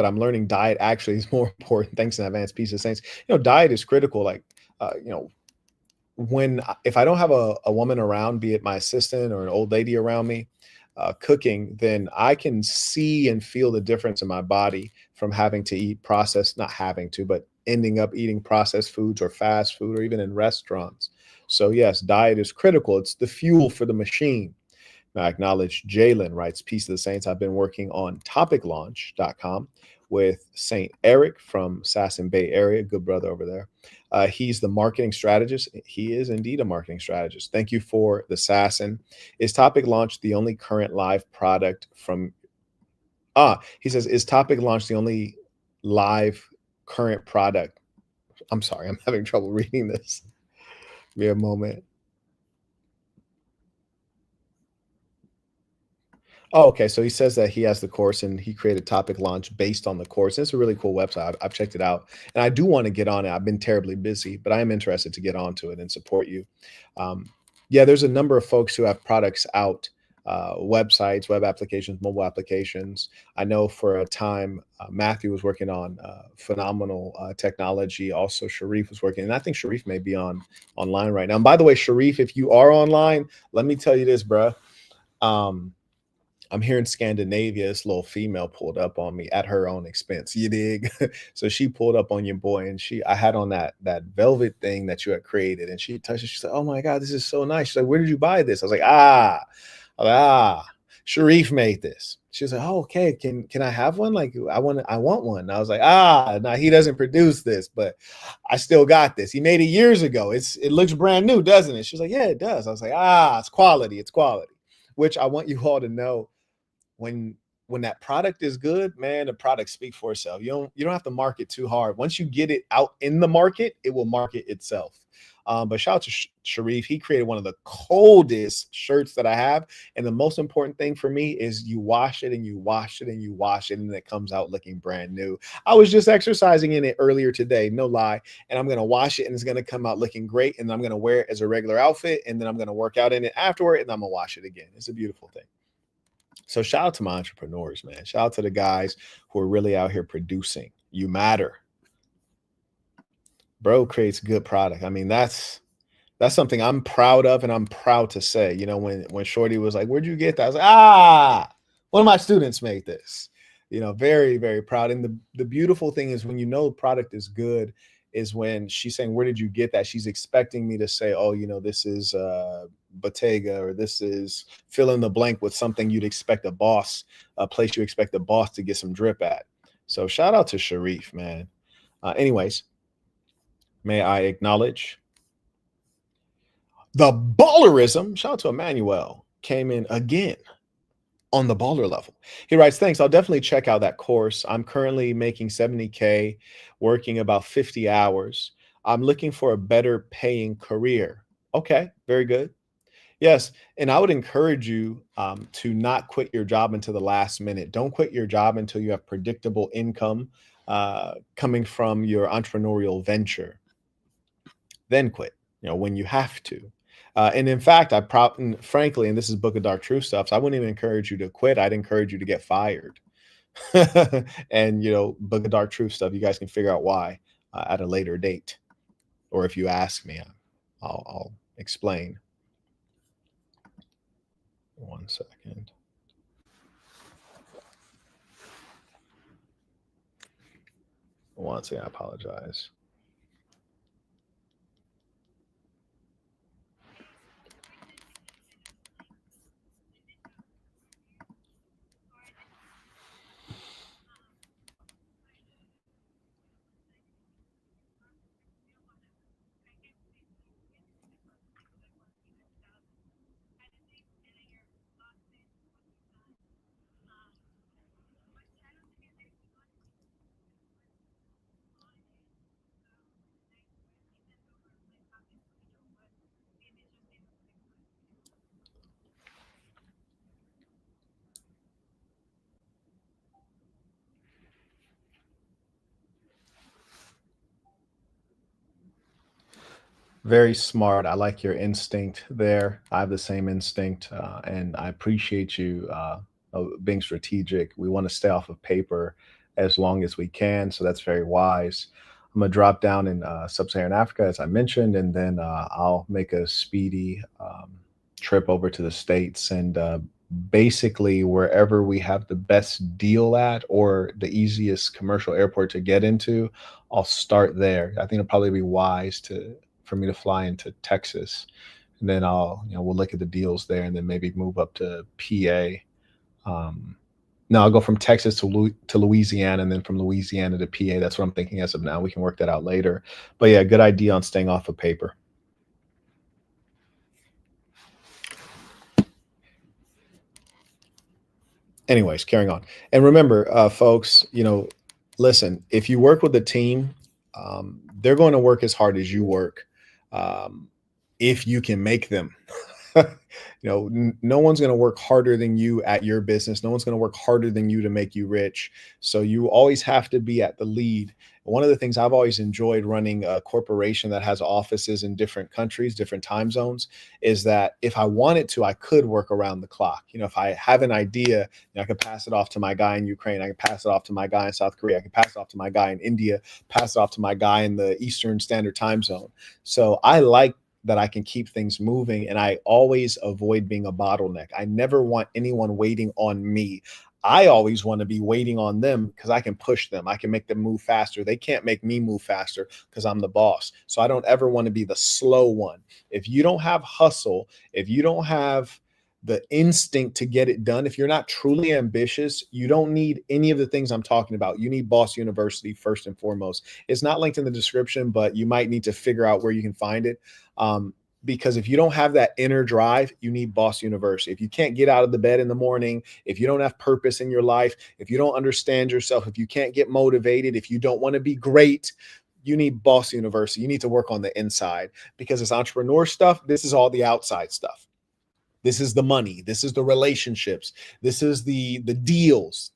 I'm learning diet actually is more important. Thanks in advance. Peace of saints. Diet is critical. Like, if I don't have a woman around, be it my assistant or an old lady around me, cooking, then I can see and feel the difference in my body from having to eat processed, not having to, but ending up eating processed foods or fast food or even in restaurants. So yes, diet is critical. It's the fuel for the machine. I acknowledge Jalen writes, Peace of the Saints. I've been working on topiclaunch.com with St. Eric from Sasson Bay area, good brother over there. He's the marketing strategist. He is indeed a marketing strategist. Thank you for the Sasson. Is Topic Launch the only current live product from... he says, is Topic Launch the only live current product? I'm sorry, I'm having trouble reading this. Give me a moment. Oh, okay. So he says that he has the course and he created Topic Launch based on the course. It's a really cool website. I've checked it out and I do want to get on it. I've been terribly busy, but I am interested to get onto it and support you. Yeah, there's a number of folks who have products out, websites, web applications, mobile applications. I know for a time, Matthew was working on phenomenal technology. Also, Sharif was working, and I think Sharif may be online right now. And by the way, Sharif, if you are online, let me tell you this, bruh. I'm here in Scandinavia. This little female pulled up on me at her own expense. You dig? So she pulled up on your boy, and I had on that velvet thing that you had created, and she touched it. She said, "Oh my God, this is so nice." She's like, "Where did you buy this?" I was like, Sharif made this. She was like, "Oh, okay. Can I have one? Like, I want one." And I was like, no, he doesn't produce this, but I still got this. He made it years ago. It looks brand new, doesn't it? She was like, "Yeah, it does." I was like, it's quality. It's quality. Which I want you all to know. When that product is good, man, the product speaks for itself. You don't have to market too hard. Once you get it out in the market, it will market itself. But shout out to Sharif. He created one of the coldest shirts that I have. And the most important thing for me is you wash it and you wash it and you wash it, and it comes out looking brand new. I was just exercising in it earlier today, no lie. And I'm going to wash it and it's going to come out looking great. And I'm going to wear it as a regular outfit. And then I'm going to work out in it afterward and I'm going to wash it again. It's a beautiful thing. So shout out to my entrepreneurs, man. Shout out to the guys who are really out here producing. You matter. Bro creates good product. I mean, that's something I'm proud of, and I'm proud to say. You know, when Shorty was like, "Where'd you get that?" I was like, one of my students made this. You know, very, very proud. And the beautiful thing is when you know product is good, is when she's saying, "Where did you get that?" She's expecting me to say, "Oh, you know, this is Bottega, or this is fill in the blank with something you'd expect a place you expect a boss to get some drip at." So shout out to Sharif, man. Anyways, may I acknowledge the ballerism? Shout out to Emmanuel. Came in again on the baller level. He writes, thanks. I'll definitely check out that course. I'm currently making 70K, working about 50 hours. I'm looking for a better paying career. Okay, very good. Yes, and I would encourage you to not quit your job until the last minute. Don't quit your job until you have predictable income coming from your entrepreneurial venture. Then quit, you know, when you have to. And in fact, frankly, and this is Book of Dark Truth stuff, so I wouldn't even encourage you to quit. I'd encourage you to get fired. And, you know, Book of Dark Truth stuff, you guys can figure out why at a later date. Or if you ask me, I'll explain. 1 second. Once again, I apologize. Very smart. I like your instinct there. I have the same instinct, and I appreciate you being strategic. We want to stay off of paper as long as we can, so that's very wise. I'm gonna drop down in sub-Saharan Africa, as I mentioned, and then I'll make a speedy trip over to the States and basically wherever we have the best deal at or the easiest commercial airport to get into, I'll start there. I think it'll probably be wise to for me to fly into Texas, and then we'll look at the deals there, and then maybe move up to PA. No, I'll go from Texas to Louisiana, and then from Louisiana to PA. That's what I'm thinking as of now. We can work that out later. But yeah, good idea on staying off of paper. Anyways, carrying on. And remember, folks, listen, if you work with a team, they're going to work as hard as you work. Um, if you can make them. No one's going to work harder than you at your business. No one's going to work harder than you to make you rich. So you always have to be at the lead. One of the things I've always enjoyed running a corporation that has offices in different countries, different time zones, is that if I wanted to, I could work around the clock. If I have an idea, I can pass it off to my guy in Ukraine. I can pass it off to my guy in South Korea. I can pass it off to my guy in India, pass it off to my guy in the Eastern Standard Time Zone. So I like that I can keep things moving, and I always avoid being a bottleneck. I never want anyone waiting on me. I always want to be waiting on them because I can push them. I can make them move faster. They can't make me move faster because I'm the boss. So I don't ever want to be the slow one. If you don't have hustle, if you don't have the instinct to get it done, if you're not truly ambitious, you don't need any of the things I'm talking about. You need Boss University first and foremost. It's not linked in the description, but you might need to figure out where you can find it. Because if you don't have that inner drive, you need Boss University. If you can't get out of the bed in the morning, if you don't have purpose in your life, if you don't understand yourself, if you can't get motivated, if you don't want to be great, you need Boss University. You need to work on the inside, because it's entrepreneur stuff. This is all the outside stuff. This is the money. This is the relationships. This is the deals.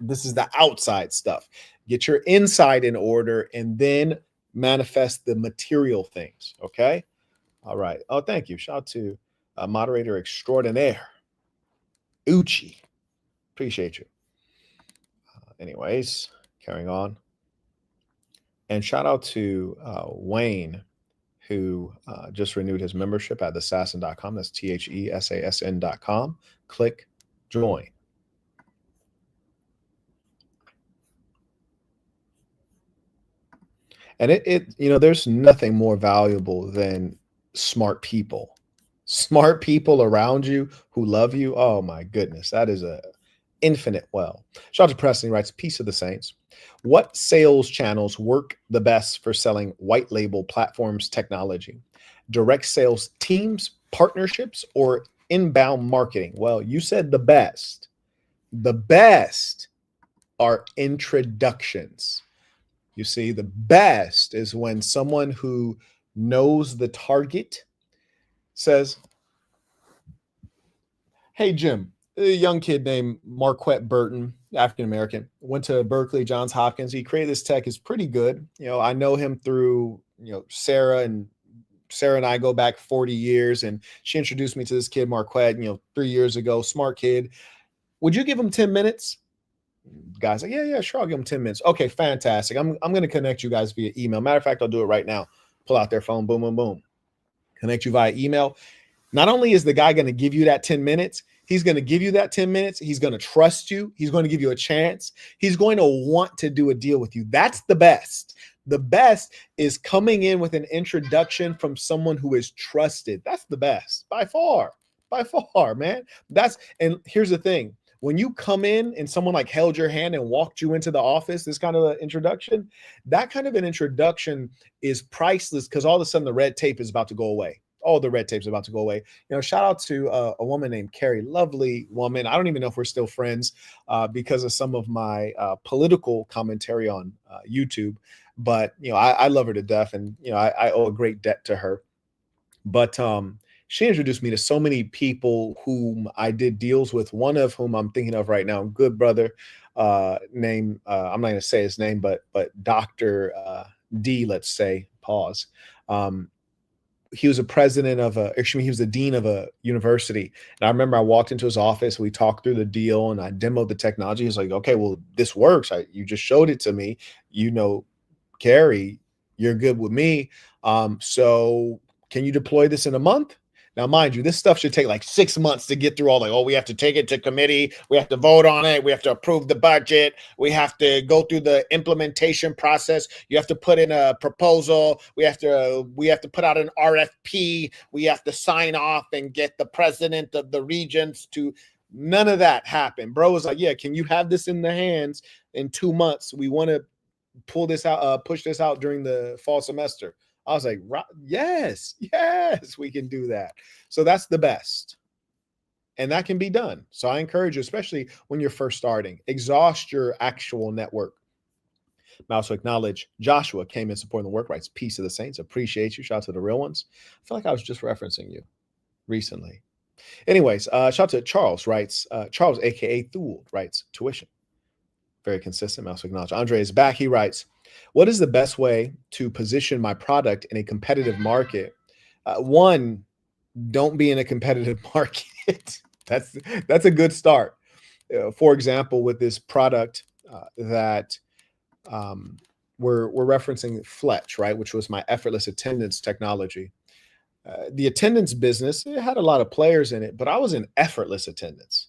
This is the outside stuff. Get your inside in order and then manifest the material things. Okay. All right. Oh, thank you. Shout out to moderator extraordinaire, Uchi. Appreciate you. Anyways, carrying on. And shout out to Wayne, who just renewed his membership at thesassin.com. That's THESASN.com. Click join. And there's nothing more valuable than smart people. Smart people around you who love you. Oh my goodness, that is a infinite well. Shout out to Preston, writes, Peace of the Saints. What sales channels work the best for selling white label platforms technology? Direct sales teams, partnerships, or inbound marketing? Well, you said the best. The best are introductions. You see, the best is when someone who knows the target says, hey, Jim, a young kid named Marquett Burton, African-American, went to Berkeley, Johns Hopkins. He created this tech. Is pretty good. I know him through, Sarah and I go back 40 years, and she introduced me to this kid, Marquett, 3 years ago, smart kid. Would you give him 10 minutes? Guy's like, yeah, sure. I'll give him 10 minutes. Okay, fantastic. I'm going to connect you guys via email. Matter of fact, I'll do it right now. Pull out their phone, boom, boom, boom. Connect you via email. Not only is the guy going to give you that 10 minutes, he's going to give you that 10 minutes. He's going to trust you. He's going to give you a chance. He's going to want to do a deal with you. That's the best. The best is coming in with an introduction from someone who is trusted. That's the best by far, man. And here's the thing. When you come in and someone like held your hand and walked you into the office, this kind of an introduction, that kind of an introduction is priceless, because all of a sudden the red tape is about to go away. All the red tape's about to go away. Shout out to a woman named Carrie, lovely woman. I don't even know if we're still friends because of some of my political commentary on YouTube. But, I love her to death, and, I owe a great debt to her. But she introduced me to so many people whom I did deals with, one of whom I'm thinking of right now, good brother named, I'm not going to say his name, but Dr. D, let's say, pause. He was a president of he was the dean of a university. And I remember I walked into his office, we talked through the deal, and I demoed the technology. He's like, okay, well, this works. You just showed it to me. Carrie, you're good with me. So can you deploy this in a month? Now, mind you, this stuff should take like 6 months to get through all we have to take it to committee. We have to vote on it. We have to approve the budget. We have to go through the implementation process. You have to put in a proposal. We have to put out an RFP. We have to sign off and get the president of the regions to. None of that happened. Bro was like, yeah, can you have this in the hands in 2 months? We want to pull this out, push this out during the fall semester. I was like, yes, we can do that. So that's the best. And that can be done. So I encourage you, especially when you're first starting, exhaust your actual network. I also acknowledge Joshua came in supporting the work rights. Peace of the Saints. Appreciate you. Shout out to the real ones. I feel like I was just referencing you recently. Anyways, shout out to Charles, writes, Charles, aka Thule, writes, tuition. Very consistent. I also acknowledge Andre is back. He writes, what is the best way to position my product in a competitive market? One, don't be in a competitive market. That's a good start. For example, with this product that we're referencing, Fletch, right, which was my effortless attendance technology. The attendance business, it had a lot of players in it, but I was in effortless attendance.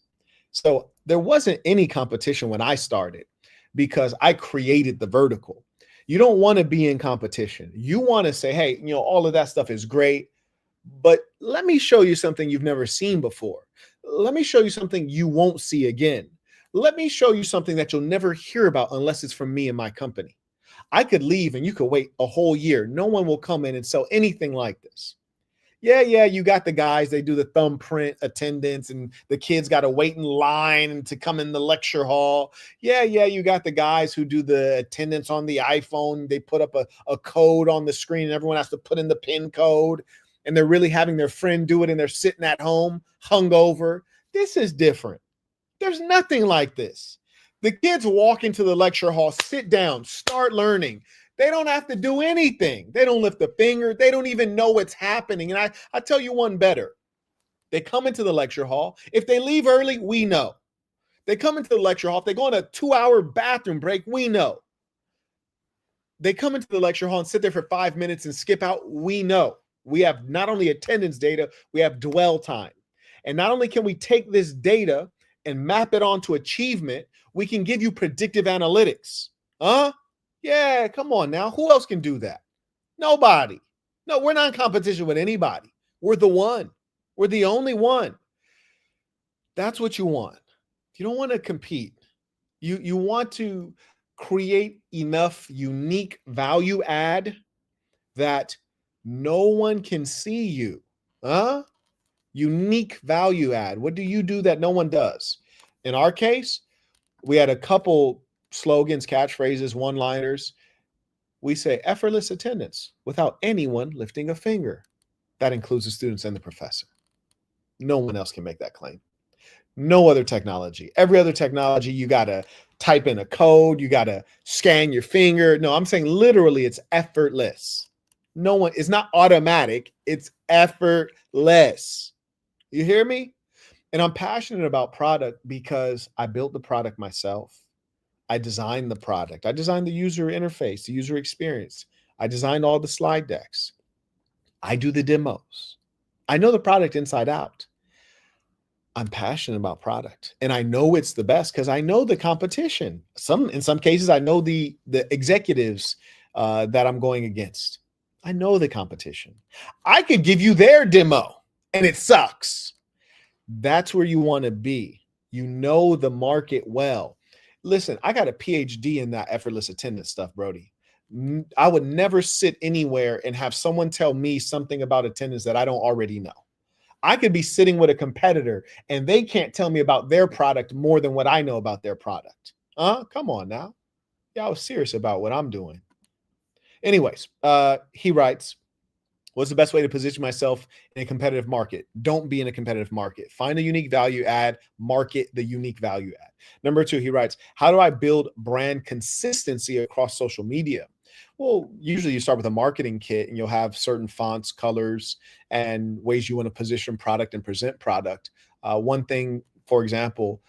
So there wasn't any competition when I started because I created the vertical. You don't want to be in competition. You want to say, hey, all of that stuff is great, but let me show you something you've never seen before. Let me show you something you won't see again. Let me show you something that you'll never hear about unless it's from me and my company. I could leave and you could wait a whole year. No one will come in and sell anything like this. Yeah, you got the guys, they do the thumbprint attendance and the kids got to wait in line to come in the lecture hall. Yeah, you got the guys who do the attendance on the iPhone. They put up a code on the screen and everyone has to put in the PIN code and they're really having their friend do it and they're sitting at home hungover. This is different. There's nothing like this. The kids walk into the lecture hall, sit down, start learning. They don't have to do anything. They don't lift a finger. They don't even know what's happening. And I tell you one better. They come into the lecture hall. If they leave early, we know. They come into the lecture hall. If they go on a 2-hour bathroom break, we know. They come into the lecture hall and sit there for 5 minutes and skip out, we know. We have not only attendance data, we have dwell time. And not only can we take this data and map it onto achievement, we can give you predictive analytics. Yeah, come on now. Who else can do that? Nobody. No, we're not in competition with anybody. We're the one. We're the only one. That's what you want. You don't want to compete. You want to create enough unique value add that no one can see you. Unique value add. What do you do that no one does? In our case, we had a couple slogans, catchphrases, one-liners. We say effortless attendance without anyone lifting a finger. That includes the students and the professor. No one else can make that claim. No other technology. Every other technology, you got to type in a code. You got to scan your finger. No, I'm saying literally it's effortless. No one, it's not automatic. It's effortless. You hear me? And I'm passionate about product because I built the product myself. I designed the product. I designed the user interface, the user experience. I designed all the slide decks. I do the demos. I know the product inside out. I'm passionate about product and I know it's the best because I know the competition. In some cases, I know the executives that I'm going against. I know the competition. I could give you their demo and it sucks. That's where you want to be. You know the market well. Listen, I got a PhD in that effortless attendance stuff, Brody. I would never sit anywhere and have someone tell me something about attendance that I don't already know. I could be sitting with a competitor and they can't tell me about their product more than what I know about their product. Come on now. Yeah, I was serious about what I'm doing. Anyways, he writes, what's the best way to position myself in a competitive market? Don't be in a competitive market. Find a unique value add, market the unique value add. Number 2, he writes, how do I build brand consistency across social media? Well, usually you start with a marketing kit and you'll have certain fonts, colors, and ways you want to position product and present product. One thing, for example,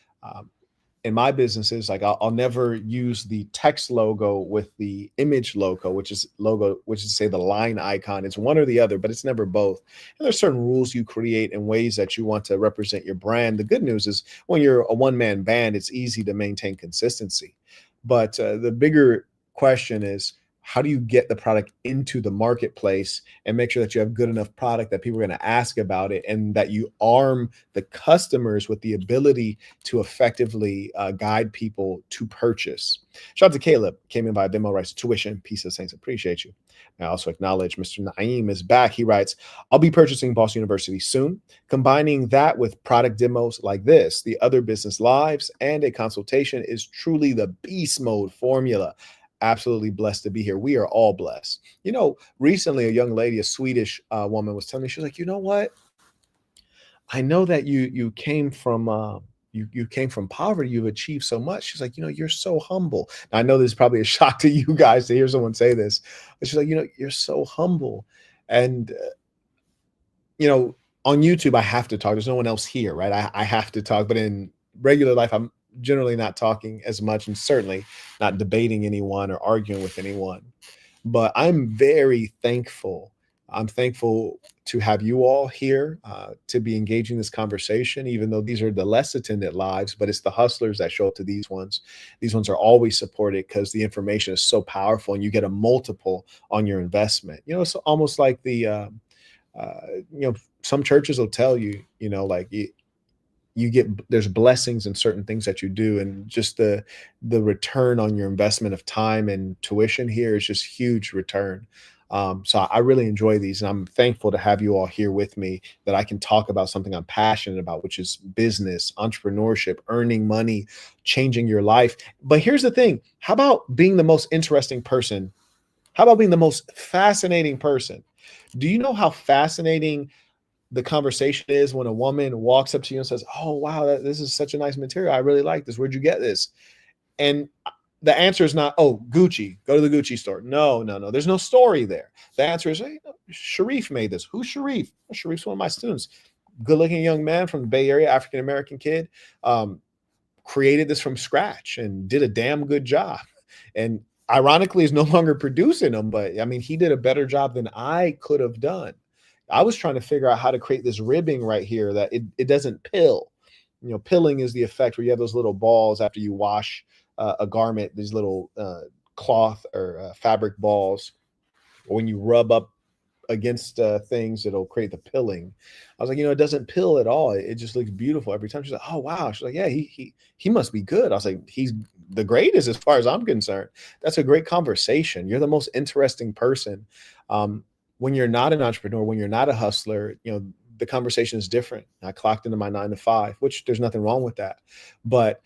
in my businesses, like I'll never use the text logo with the image logo, which is say the line icon. It's one or the other, but it's never both. And there's certain rules you create and ways that you want to represent your brand. The good news is when you're a one-man band, it's easy to maintain consistency. But the bigger question is, how do you get the product into the marketplace and make sure that you have good enough product that people are going to ask about it and that you arm the customers with the ability to effectively guide people to purchase? Shout out to Caleb, came in by demo, writes tuition, peace of saints, appreciate you. I also acknowledge Mr. Naeem is back. He writes, I'll be purchasing Boston University soon. Combining that with product demos like this, the other business lives, and a consultation is truly the beast mode formula. Absolutely blessed to be here. We are all blessed. Recently a young lady, a Swedish woman, was telling me, she was like, you know what? I know that you came from you came from poverty. You've achieved so much. She's like, you're so humble. Now, I know this is probably a shock to you guys to hear someone say this, but she's like, you're so humble. And on YouTube, I have to talk. There's no one else here, right? I have to talk, but in regular life, I'm generally not talking as much and certainly not debating anyone or arguing with anyone. But I'm very thankful. I'm thankful to have you all here to be engaging this conversation, even though these are the less attended lives, but it's the hustlers that show up to these ones. These ones are always supported because the information is so powerful and you get a multiple on your investment. It's almost like some churches will tell you, there's blessings in certain things that you do, and just the return on your investment of time and tuition here is just huge return. So I really enjoy these, and I'm thankful to have you all here with me that I can talk about something I'm passionate about, which is business, entrepreneurship, earning money, changing your life. But here's the thing: how about being the most interesting person? How about being the most fascinating person? Do you know how fascinating the conversation is when a woman walks up to you and says, "Oh, wow, this is such a nice material. I really like this. Where'd you get this?" And the answer is not, "Oh, Gucci, go to the Gucci store." No, no, no. There's no story there. The answer is, "Hey, Sharif made this." Who's Sharif? Well, Sharif's one of my students. Good looking young man from the Bay Area, African American kid. Um, Created this from scratch and did a damn good job. And ironically, is no longer producing them, but I mean, he did a better job than I could have done. I was trying to figure out how to create this ribbing right here that it doesn't pill. You know, pilling is the effect where you have those little balls after you wash a garment, these little cloth or fabric balls. When you rub up against things, it'll create the pilling. I was like, it doesn't pill at all. It just looks beautiful every time. She's like, "Oh wow." She's like, "Yeah, he must be good." I was like, "He's the greatest as far as I'm concerned." That's a great conversation. You're the most interesting person. Um, when you're not an entrepreneur, when you're not a hustler, the conversation is different. I clocked into my 9 to 5, which there's nothing wrong with that. But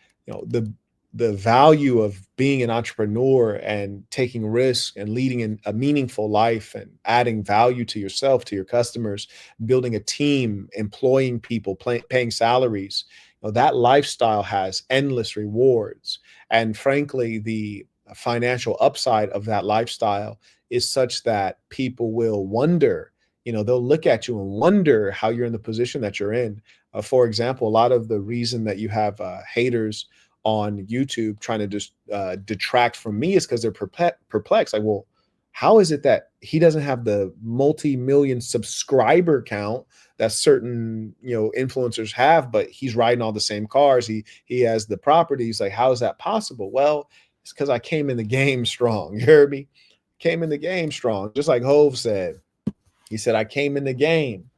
the value of being an entrepreneur and taking risks and leading a meaningful life and adding value to yourself, to your customers, building a team, employing people, paying salaries, that lifestyle has endless rewards. And frankly, the financial upside of that lifestyle is such that people will wonder, they'll look at you and wonder how you're in the position that you're in. For example, a lot of the reason that you have haters on YouTube trying to just detract from me is because they're perplexed. Like, well, how is it that he doesn't have the multi-million subscriber count that certain influencers have, but he's riding all the same cars. He has the properties. Like, how is that possible? Well, it's because I came in the game strong. You heard me? Came in the game strong, just like Hove said. He said, "I came in the game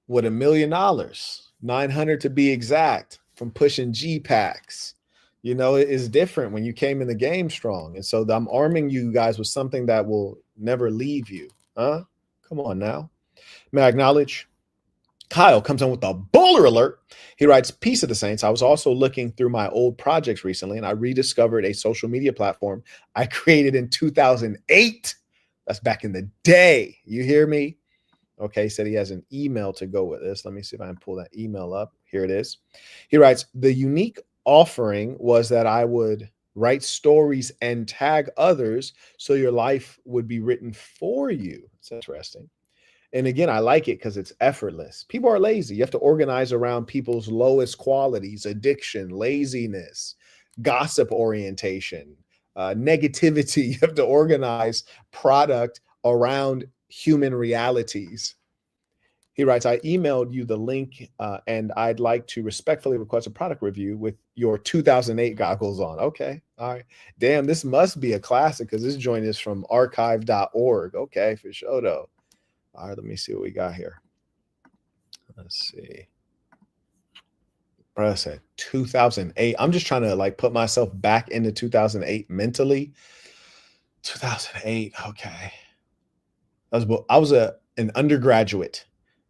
with $1 million, 900 to be exact, from pushing G packs." It is different when you came in the game strong. And so I'm arming you guys with something that will never leave you. Huh? Come on now. May I acknowledge? Kyle comes in with a bowler alert. He writes, "Peace of the Saints. I was also looking through my old projects recently, and I rediscovered a social media platform I created in 2008. That's back in the day. You hear me? Okay, said he has an email to go with this. Let me see if I can pull that email up. Here it is. He writes, "The unique offering was that I would write stories and tag others so your life would be written for you." It's interesting. And again, I like it because it's effortless. People are lazy. You have to organize around people's lowest qualities: addiction, laziness, gossip orientation, negativity. You have to organize product around human realities. He writes, "I emailed you the link and I'd like to respectfully request a product review with your 2008 goggles on." Okay. All right. Damn, this must be a classic because this joint is from archive.org. Okay, for sure though. All right, let me see what we got here. Let's see. Bro, I said 2008. I'm just trying to like put myself back into 2008 mentally. 2008. Okay. I was an undergraduate.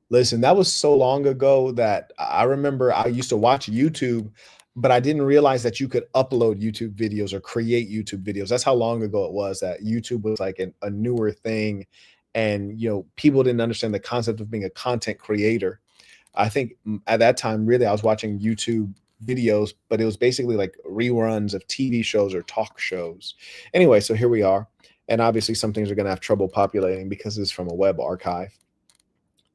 Listen, that was so long ago that I remember I used to watch YouTube, but I didn't realize that you could upload YouTube videos or create YouTube videos. That's how long ago it was that YouTube was like a newer thing. And, people didn't understand the concept of being a content creator. I think at that time, really, I was watching YouTube videos, but it was basically like reruns of TV shows or talk shows. Anyway, so here we are. And obviously, some things are going to have trouble populating because it's from a web archive.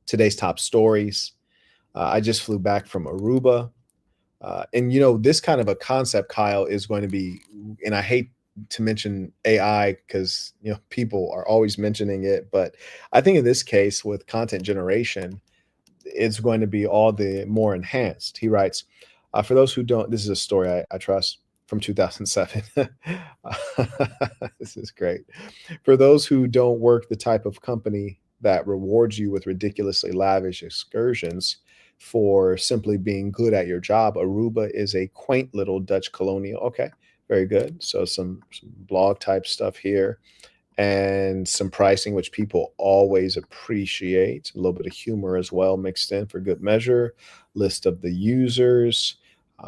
Today's top stories. I just flew back from Aruba. And this kind of a concept, Kyle, is going to be, and I hate to mention AI because people are always mentioning it, but I think in this case with content generation, it's going to be all the more enhanced. He writes, "For those who don't," this is a story I trust from 2007. This is great. "For those who don't work the type of company that rewards you with ridiculously lavish excursions for simply being good at your job, Aruba is a quaint little Dutch colonial." Okay, very good. So some blog type stuff here. and some pricing, which people always appreciate. A little bit of humor as well mixed in for good measure. List of the users,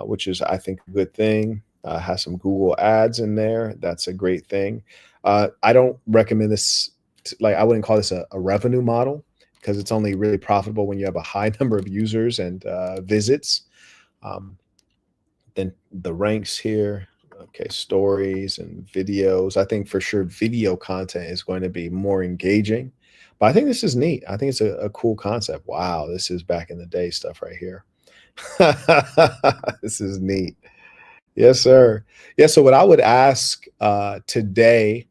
which is, I think, a good thing. Has some Google ads in there. That's a great thing. I don't recommend this. Like, I wouldn't call this a revenue model because it's only really profitable when you have a high number of users and visits. Um, then the ranks here. Okay, stories and videos. I think for sure video content is going to be more engaging. But I think this is neat. I think it's a cool concept. Wow, this is back in the day stuff right here. This is neat. Yes, sir. Yeah. So what I would ask today,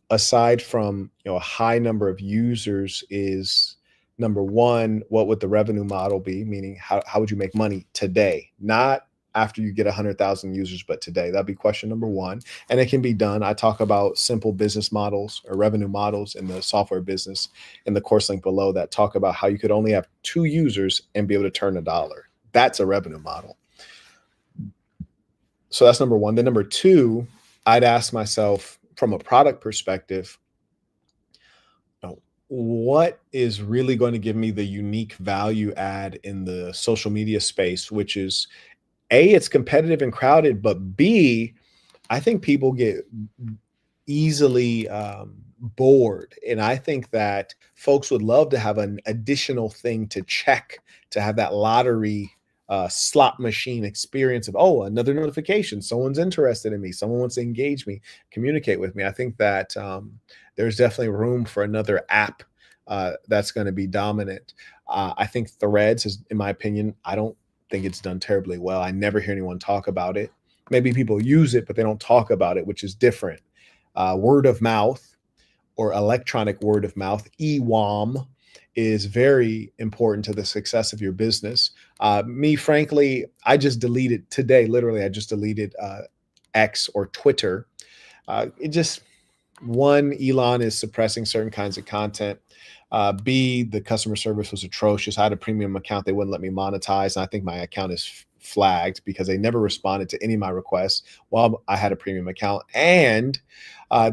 aside from a high number of users, is number one, what would the revenue model be? Meaning, how would you make money today? Not after you get 100,000 users, but today. That'd be question number one. And it can be done. I talk about simple business models or revenue models in the software business in the course link below that talk about how you could only have 2 users and be able to turn $1. That's a revenue model. So that's number one. Then number two, I'd ask myself from a product perspective, what is really going to give me the unique value add in the social media space, which is A, it's competitive and crowded, but B, I think people get easily bored. And I think that folks would love to have an additional thing to check, to have that lottery slot machine experience of, oh, another notification. Someone's interested in me. Someone wants to engage me, communicate with me. I think that there's definitely room for another app that's going to be dominant. I think Threads is, in my opinion, I don't think it's done terribly well. I never hear anyone talk about it. Maybe people use it, but they don't talk about it, which is different. Word of mouth or electronic word of mouth, EWAM, is very important to the success of your business. Me, frankly, I just deleted today. Literally, I just deleted X or Twitter. It just, one, Elon is suppressing certain kinds of content. B, the customer service was atrocious. I had a premium account. They wouldn't let me monetize. And I think my account is flagged because they never responded to any of my requests while I had a premium account. And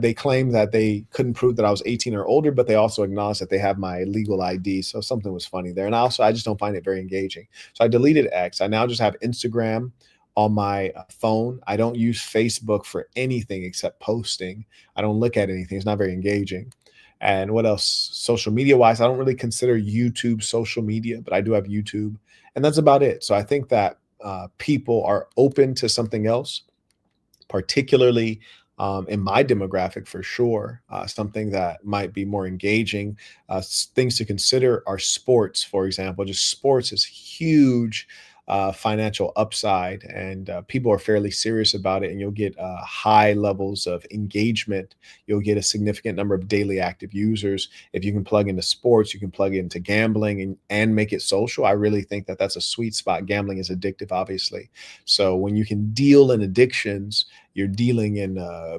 they claimed that they couldn't prove that I was 18 or older, but they also acknowledged that they have my legal ID. So something was funny there. And I just don't find it very engaging. So I deleted X. I now just have Instagram on my phone. I don't use Facebook for anything except posting. I don't look at anything. It's not very engaging. And what else? Social media wise, I don't really consider YouTube social media, but I do have YouTube. And that's about it. So I think that people are open to something else, particularly in my demographic for sure. Something that might be more engaging. Things to consider are sports, for example. Just sports is huge financial upside, and people are fairly serious about it, and you'll get high levels of engagement. You'll get a significant number of daily active users. If you can plug into sports, you can plug into gambling and make it social. I really think that that's a sweet spot. Gambling is addictive, obviously. So when you can deal in addictions, you're dealing in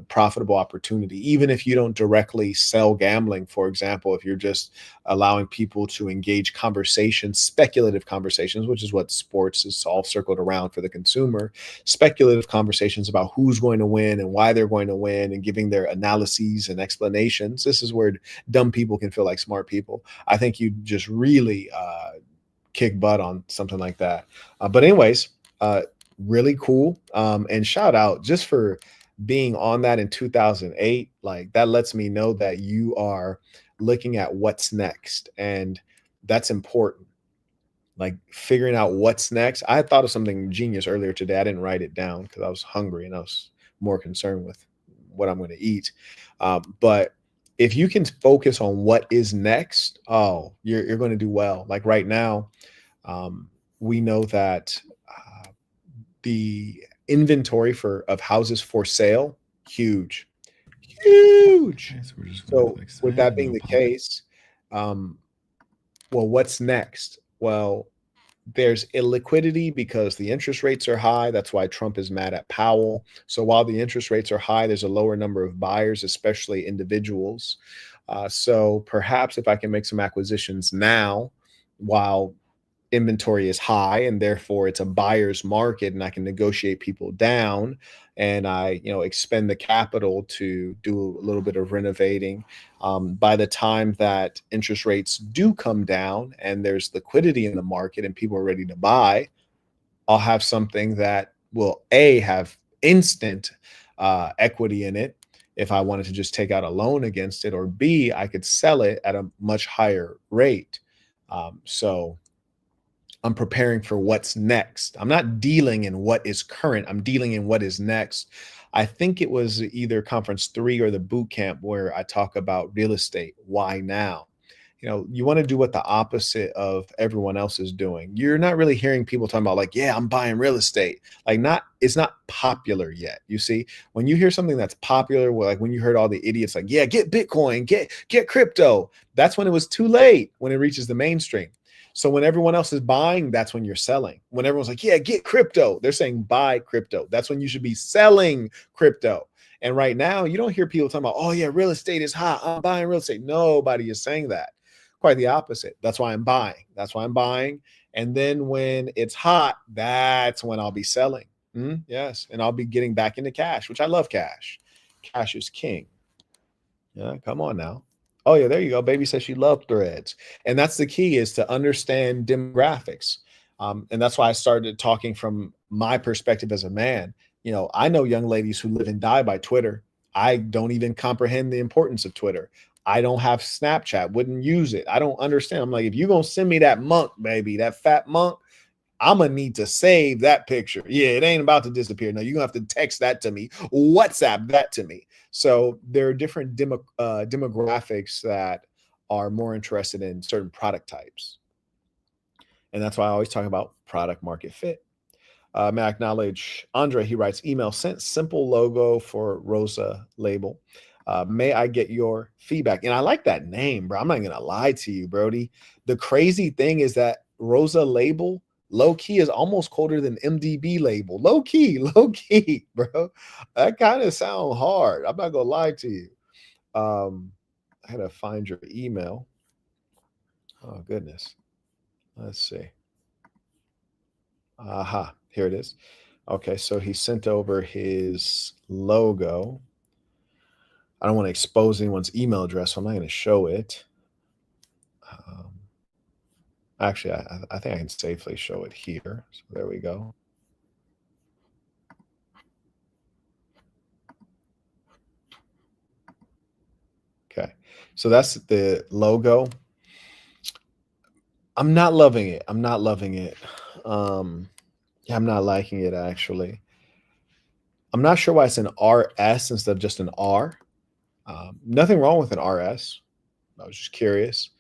profitable opportunity. Even if you don't directly sell gambling, for example, if you're just allowing people to engage conversations, speculative conversations, which is what sports is all circled around for the consumer, speculative conversations about who's going to win and why they're going to win and giving their analyses and explanations. This is where dumb people can feel like smart people. I think you just really kick butt on something like that. But anyways, really cool. And shout out just for being on that in 2008. Like, that lets me know that you are looking at what's next. And that's important. Like, figuring out what's next. I thought of something genius earlier today. I didn't write it down because I was hungry and I was more concerned with what I'm going to eat. But if you can focus on what is next, oh, you're going to do well. Like right now, we know that the inventory of houses for sale, huge. Okay, so we're just going to So click with send that and being it'll the pop. case, well, what's next? Well, there's illiquidity because the interest rates are high. That's why Trump is mad at Powell. So while the interest rates are high, there's a lower number of buyers, especially individuals. So perhaps if I can make some acquisitions now, while inventory is high and therefore it's a buyer's market and I can negotiate people down and I, expend the capital to do a little bit of renovating. By the time that interest rates do come down and there's liquidity in the market and people are ready to buy, I'll have something that will have instant equity in it if I wanted to just take out a loan against it, or B, I could sell it at a much higher rate. So I'm preparing for what's next. I'm not dealing in what is current. I'm dealing in what is next. I think it was either conference 3 or the boot camp where I talk about real estate. Why now? You want to do what the opposite of everyone else is doing. You're not really hearing people talking about like, yeah, I'm buying real estate. Like it's not popular yet. You see, when you hear something that's popular, like when you heard all the idiots like, yeah, get Bitcoin, get crypto. That's when it was too late when it reaches the mainstream. So when everyone else is buying, that's when you're selling. When everyone's like, yeah, get crypto, they're saying buy crypto. That's when you should be selling crypto. And right now, you don't hear people talking about, oh yeah, real estate is hot, I'm buying real estate. Nobody is saying that. Quite the opposite. That's why I'm buying. That's why I'm buying. And then when it's hot, that's when I'll be selling. Yes. And I'll be getting back into cash, which I love cash. Cash is king. Yeah, come on now. Oh yeah, there you go. Baby says she loved threads. And that's the key, is to understand demographics. And that's why I started talking from my perspective as a man. I know young ladies who live and die by Twitter. I don't even comprehend the importance of Twitter. I don't have Snapchat, wouldn't use it. I don't understand. I'm like, if you're going to send me that monk, baby, that fat monk, I'm going to need to save that picture. Yeah, it ain't about to disappear. No, you're going to have to text that to me, WhatsApp that to me. So there are different demographics that are more interested in certain product types. And that's why I always talk about product market fit. May I acknowledge Andre? He writes, email sent, simple logo for Rosa label. May I get your feedback? And I like that name, bro. I'm not going to lie to you, Brody. The crazy thing is that Rosa label, low key, is almost colder than MDB label. Low key, bro. That kind of sound hard. I'm not going to lie to you. I had to find your email. Oh, goodness. Let's see. Aha, here it is. Okay, so he sent over his logo. I don't want to expose anyone's email address, so I'm not going to show it. Actually, I think I can safely show it here. So there we go. Okay, so that's the logo. I'm not loving it. I'm not liking it, actually. I'm not sure why it's an RS instead of just an R. Nothing wrong with an RS. I was just curious.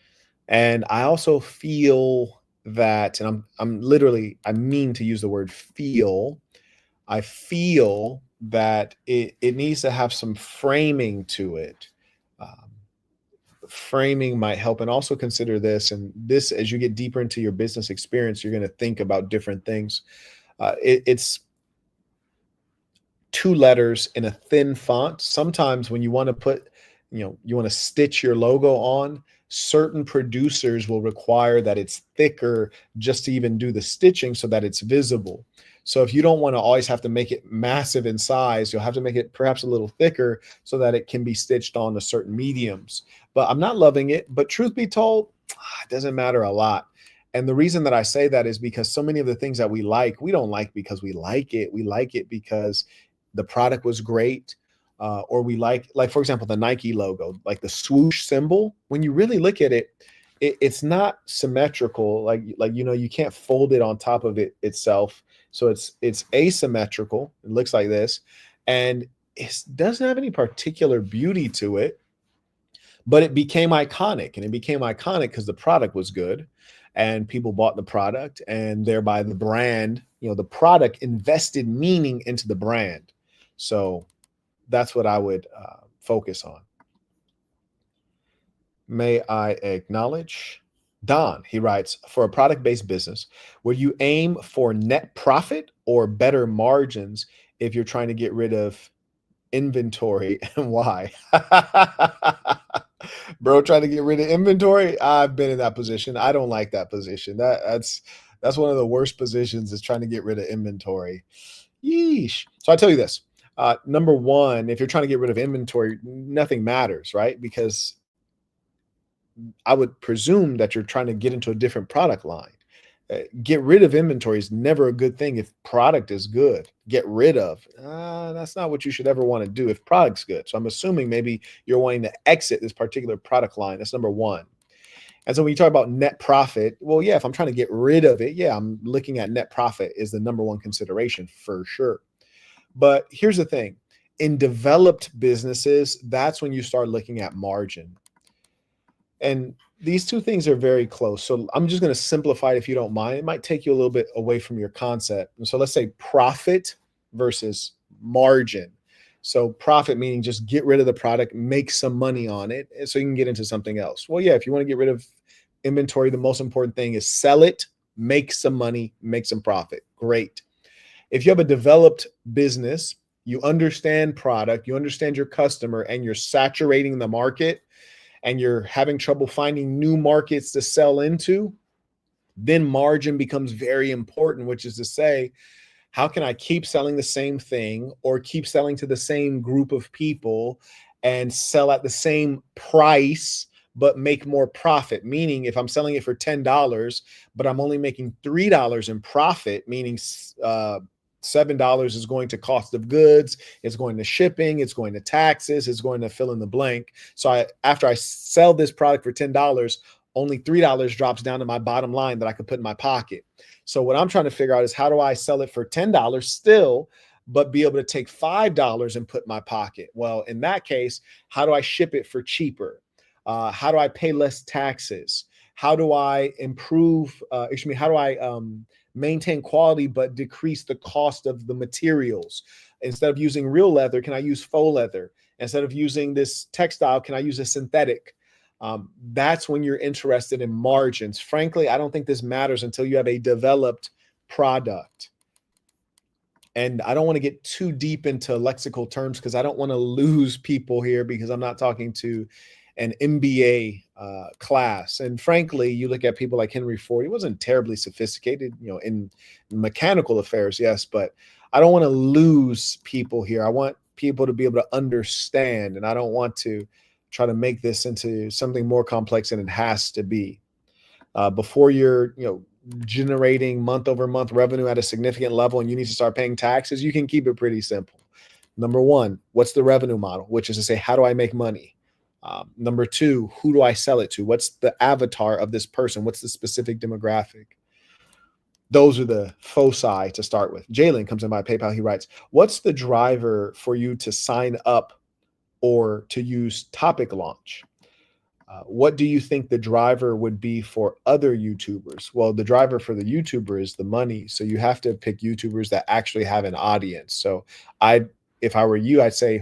And I also feel that, and I mean to use the word feel. I feel that it needs to have some framing to it. Framing might help. And also consider this, and this, as you get deeper into your business experience, you're going to think about different things. It's 2 letters in a thin font. Sometimes when you want to put, you want to stitch your logo on, certain producers will require that it's thicker just to even do the stitching so that it's visible. So if you don't want to always have to make it massive in size, you'll have to make it perhaps a little thicker so that it can be stitched on to certain mediums. But I'm not loving it. But truth be told, it doesn't matter a lot. And the reason that I say that is because so many of the things that we don't like because we like it. We like it because the product was great. Or we like, for example, the Nike logo, like the swoosh symbol. When you really look at it, it's not symmetrical. Like you can't fold it on top of it itself. So it's asymmetrical. It looks like this, and it doesn't have any particular beauty to it. But it became iconic, and it became iconic because the product was good, and people bought the product, and thereby the brand, the product invested meaning into the brand. So that's what I would focus on. May I acknowledge Don? He writes, for a product-based business, would you aim for net profit or better margins if you're trying to get rid of inventory, and why? Bro, trying to get rid of inventory. I've been in that position. I don't like that position. That's one of the worst positions, is trying to get rid of inventory. Yeesh. So I tell you this. Number one, if you're trying to get rid of inventory, nothing matters, right? Because I would presume that you're trying to get into a different product line. Get rid of inventory is never a good thing if product is good. Get rid of, that's not what you should ever want to do if product's good. So I'm assuming maybe you're wanting to exit this particular product line. That's number one. And so when you talk about net profit, well, yeah, if I'm trying to get rid of it, yeah, I'm looking at net profit is the number one consideration for sure. But here's the thing. In developed businesses, that's when you start looking at margin. And these two things are very close. So I'm just going to simplify it if you don't mind. It might take you a little bit away from your concept. And so let's say profit versus margin. So profit meaning just get rid of the product, make some money on it, so you can get into something else. Well, yeah, if you want to get rid of inventory, the most important thing is sell it, make some money, make some profit. Great. If you have a developed business, you understand product, you understand your customer, and you're saturating the market, and you're having trouble finding new markets to sell into, then margin becomes very important, which is to say, how can I keep selling the same thing or keep selling to the same group of people and sell at the same price, but make more profit? Meaning if I'm selling it for $10, but I'm only making $3 in profit, meaning $7 is going to cost of goods, it's going to shipping, it's going to taxes, it's going to fill in the blank. So after I sell this product for $10, only $3 drops down to my bottom line that I could put in my pocket. So what I'm trying to figure out is, how do I sell it for $10 still, but be able to take $5 and put in my pocket? Well, in that case, how do I ship it for cheaper? How do I pay less taxes? How do I improve, how do I maintain quality but decrease the cost of the materials? Instead of using real leather, can I use faux leather? Instead of using this textile, can I use a synthetic? That's when you're interested in margins. Frankly, I don't think this matters until you have a developed product. And I don't want to get too deep into lexical terms because I don't want to lose people here, because I'm not talking to an MBA class. And frankly, you look at people like Henry Ford, he wasn't terribly sophisticated, in mechanical affairs, yes, but I don't want to lose people here. I want people to be able to understand, and I don't want to try to make this into something more complex than it has to be. Before you're, generating month over month revenue at a significant level and you need to start paying taxes, you can keep it pretty simple. Number one, what's the revenue model? Which is to say, how do I make money? Number two, who do I sell it to? What's the avatar of this person? What's the specific demographic? Those are the foci to start with. Jalen comes in by PayPal. He writes, what's the driver for you to sign up or to use Topic Launch? What do you think the driver would be for other YouTubers? Well, the driver for the YouTuber is the money. So you have to pick YouTubers that actually have an audience. So if I were you, I'd say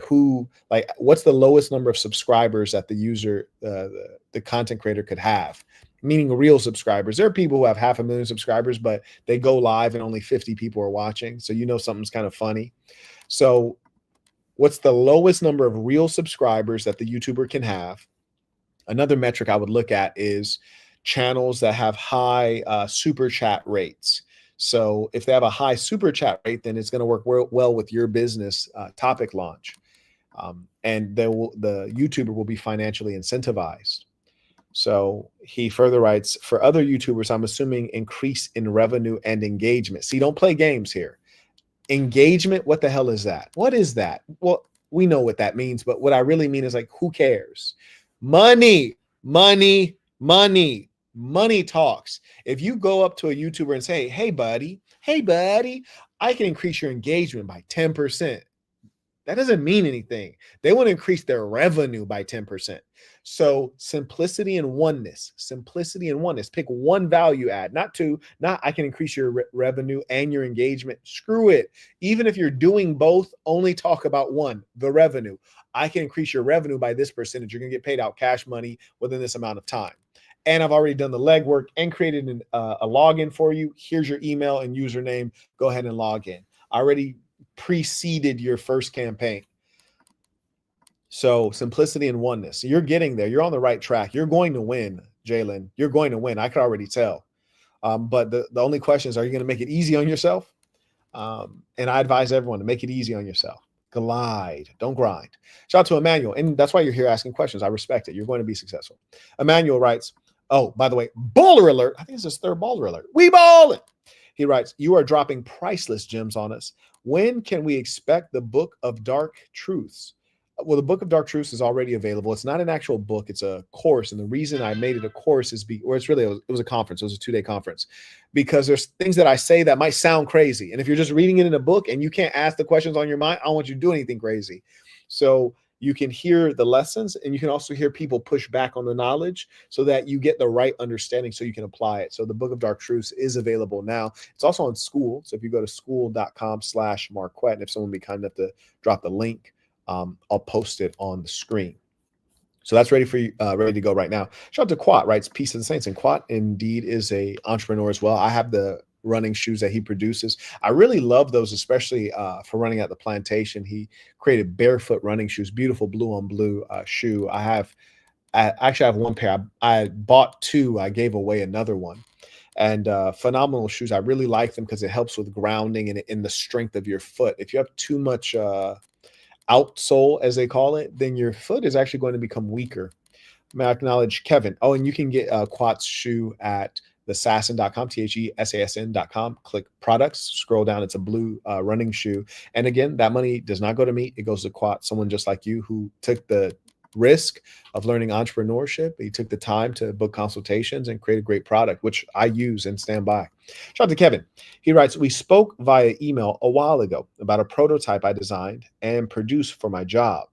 what's the lowest number of subscribers that the user, the content creator could have? Meaning real subscribers. There are people who have 500,000 subscribers, but they go live and only 50 people are watching. So something's kind of funny. So what's the lowest number of real subscribers that the YouTuber can have? Another metric I would look at is channels that have high super chat rates. So if they have a high super chat rate, then it's going to work well with your business Topic Launch. And the YouTuber will be financially incentivized. So he further writes, for other YouTubers, I'm assuming increase in revenue and engagement. See, don't play games here. Engagement, what the hell is that? What is that? Well, we know what that means, but what I really mean is who cares? Money, money, money, money talks. If you go up to a YouTuber and say, hey, buddy, I can increase your engagement by 10%. That doesn't mean anything. They want to increase their revenue by 10%. So simplicity and oneness, pick one value add, not two, not I can increase your revenue and your engagement. Screw it. Even if you're doing both, only talk about one, the revenue. I can increase your revenue by this percentage. You're going to get paid out cash money within this amount of time. And I've already done the legwork and created a login for you. Here's your email and username. Go ahead and log in. I already preceded your first campaign. So simplicity and oneness. You're getting there. You're on the right track. You're going to win, Jalen. You're going to win. I could already tell. But the only question is, are you going to make it easy on yourself? And I advise everyone to make it easy on yourself. Glide, don't grind. Shout out to Emmanuel. And that's why you're here asking questions. I respect it. You're going to be successful. Emmanuel writes, oh, by the way, baller alert. I think it's his third baller alert. We ballin'. He writes, you are dropping priceless gems on us. When can we expect the Book of Dark Truths? Well, the Book of Dark Truths is already available. It's not an actual book. It's a course. And the reason I made it a course is it was a conference. It was a 2-day conference, because there's things that I say that might sound crazy. And if you're just reading it in a book and you can't ask the questions on your mind, I don't want you to do anything crazy. So you can hear the lessons, and you can also hear people push back on the knowledge so that you get the right understanding so you can apply it. So the Book of Dark Truths is available now. It's also on School. So if you go to school.com/Marquett, and if someone would be kind enough to drop the link, I'll post it on the screen. So that's ready for you, ready to go right now. Shout out to Quat, writes Peace of the Saints. And Quat indeed is a entrepreneur as well. I have the running shoes that he produces. I really love those, especially for running at the plantation. He created barefoot running shoes, beautiful blue on blue shoe. I actually have one pair. I bought two. I gave away another one. And phenomenal shoes. I really like them because it helps with grounding and in the strength of your foot. If you have too much outsole, as they call it, then your foot is actually going to become weaker. May I acknowledge Kevin? Oh, and you can get Quat's shoe at thesasson.com, THESASN.com. Click products, scroll down. It's a blue running shoe. And again, that money does not go to me. It goes to Quat, someone just like you who took the risk of learning entrepreneurship. He took the time to book consultations and create a great product, which I use and stand by. Shout out to Kevin. He writes, we spoke via email a while ago about a prototype I designed and produced for my job.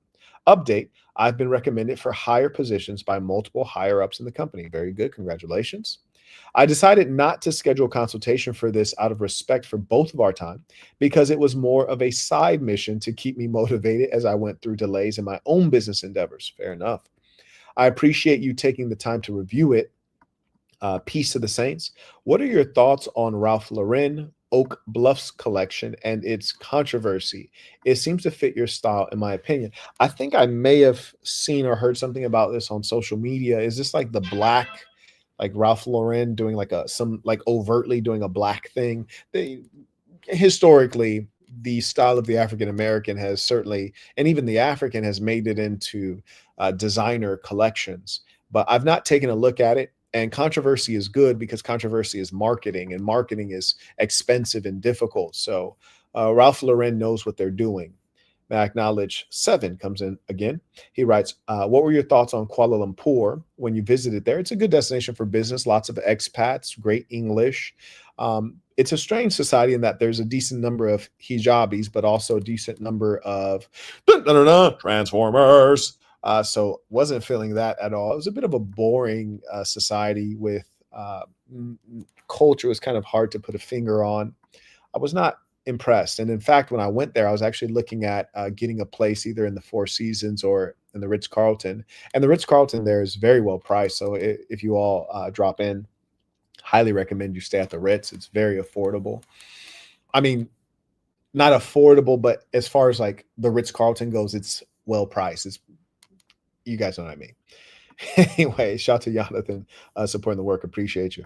Update, I've been recommended for higher positions by multiple higher ups in the company. Very good. Congratulations. I decided not to schedule a consultation for this out of respect for both of our time, because it was more of a side mission to keep me motivated as I went through delays in my own business endeavors. Fair enough. I appreciate you taking the time to review it. Peace to the Saints. What are your thoughts on Ralph Lauren Oak Bluffs collection and its controversy? It seems to fit your style, in my opinion. I think I may have seen or heard something about this on social media. Is this like the black, like Ralph Lauren doing like overtly doing a black thing? Historically, the style of the African American has certainly, and even the African has made it into designer collections. But I've not taken a look at it. And controversy is good because controversy is marketing, and marketing is expensive and difficult. So Ralph Lauren knows what they're doing. May I acknowledge 7 comes in again. He writes, what were your thoughts on Kuala Lumpur when you visited there? It's a good destination for business, lots of expats, great English. It's a strange society in that there's a decent number of hijabis, but also a decent number of transformers. So wasn't feeling that at all. It was a bit of a boring society with culture was kind of hard to put a finger on. I was not impressed. And in fact, when I went there, I was actually looking at getting a place either in the Four Seasons or in the Ritz-Carlton. And the Ritz-Carlton there is very well priced. So if you all drop in, highly recommend you stay at the Ritz. It's very affordable. I mean, not affordable, but as far as like the Ritz-Carlton goes, it's well priced. You guys know what I mean. Anyway, shout out to Jonathan supporting the work. Appreciate you.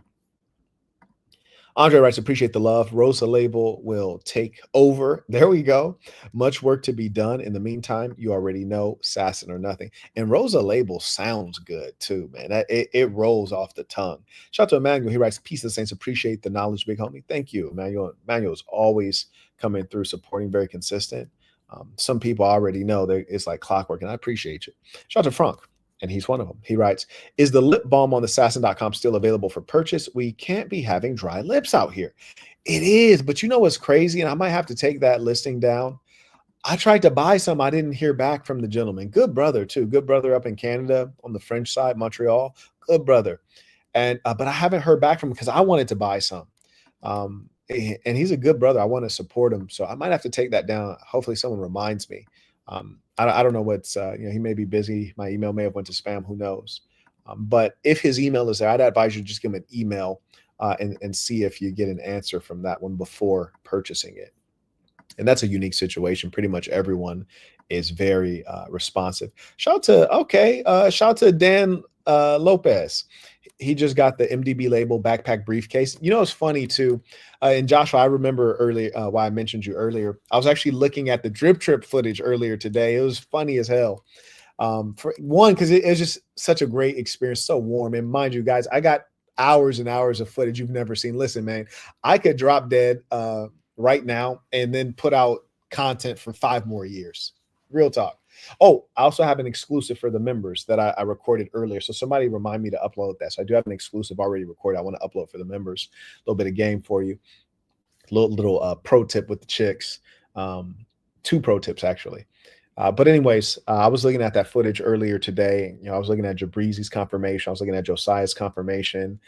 Andre writes, appreciate the love. Rosa Label will take over. There we go. Much work to be done. In the meantime, you already know, Sasson or nothing. And Rosa Label sounds good too, man. It rolls off the tongue. Shout out to Emmanuel. He writes, peace of the saints. Appreciate the knowledge, big homie. Thank you, Emmanuel. Emmanuel is always coming through, supporting, very consistent. Some people already know that it's like clockwork, and I appreciate you. Shout out to Frank. And he's one of them. He writes, is the lip balm on thesasson.com still available for purchase? We can't be having dry lips out here. It is, but you know what's crazy? And I might have to take that listing down. I tried to buy some. I didn't hear back from the gentleman. Good brother, too. Good brother up in Canada on the French side, Montreal. Good brother. And but I haven't heard back from him because I wanted to buy some. And he's a good brother. I want to support him. So I might have to take that down. Hopefully someone reminds me. I don't know what's, he may be busy. My email may have went to spam. Who knows? But if his email is there, I'd advise you to just give him an email and see if you get an answer from that one before purchasing it. And that's a unique situation. Pretty much everyone is very responsive. Shout out to Dan Lopez. He just got the MDB label backpack briefcase. You know, it's funny too. And Joshua, I remember earlier why I mentioned you earlier. I was actually looking at the drip trip footage earlier today. It was funny as hell. For one, because it was just such a great experience, so warm. And mind you, guys, I got hours and hours of footage you've never seen. Listen, man, I could drop dead right now and then put out content for 5 more years. Real talk. Oh, I also have an exclusive for the members that I recorded earlier. So somebody remind me to upload that. So I do have an exclusive already recorded. I want to upload for the members. A little bit of game for you. Little pro tip with the chicks. 2 pro tips actually. But anyways, I was looking at that footage earlier today. You know, I was looking at Jabrizi's confirmation. I was looking at Josiah's confirmation.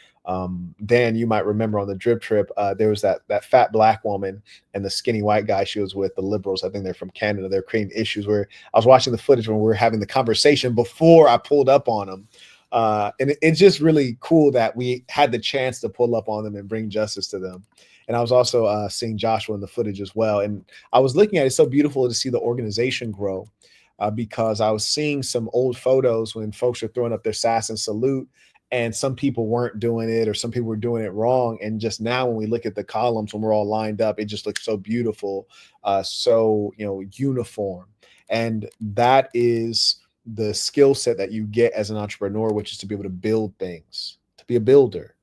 Dan, you might remember on the drip trip, there was that fat black woman and the skinny white guy she was with, the liberals. I think they're from Canada. They're creating issues where I was watching the footage when we were having the conversation before I pulled up on them. And it's just really cool that we had the chance to pull up on them and bring justice to them. And I was also seeing Joshua in the footage as well. And I was looking at it. It's so beautiful to see the organization grow because I was seeing some old photos when folks are throwing up their sass and salute, and some people weren't doing it or some people were doing it wrong. And just now when we look at the columns, when we're all lined up, it just looks so beautiful, so, uniform. And that is the skill set that you get as an entrepreneur, which is to be able to build things, to be a builder.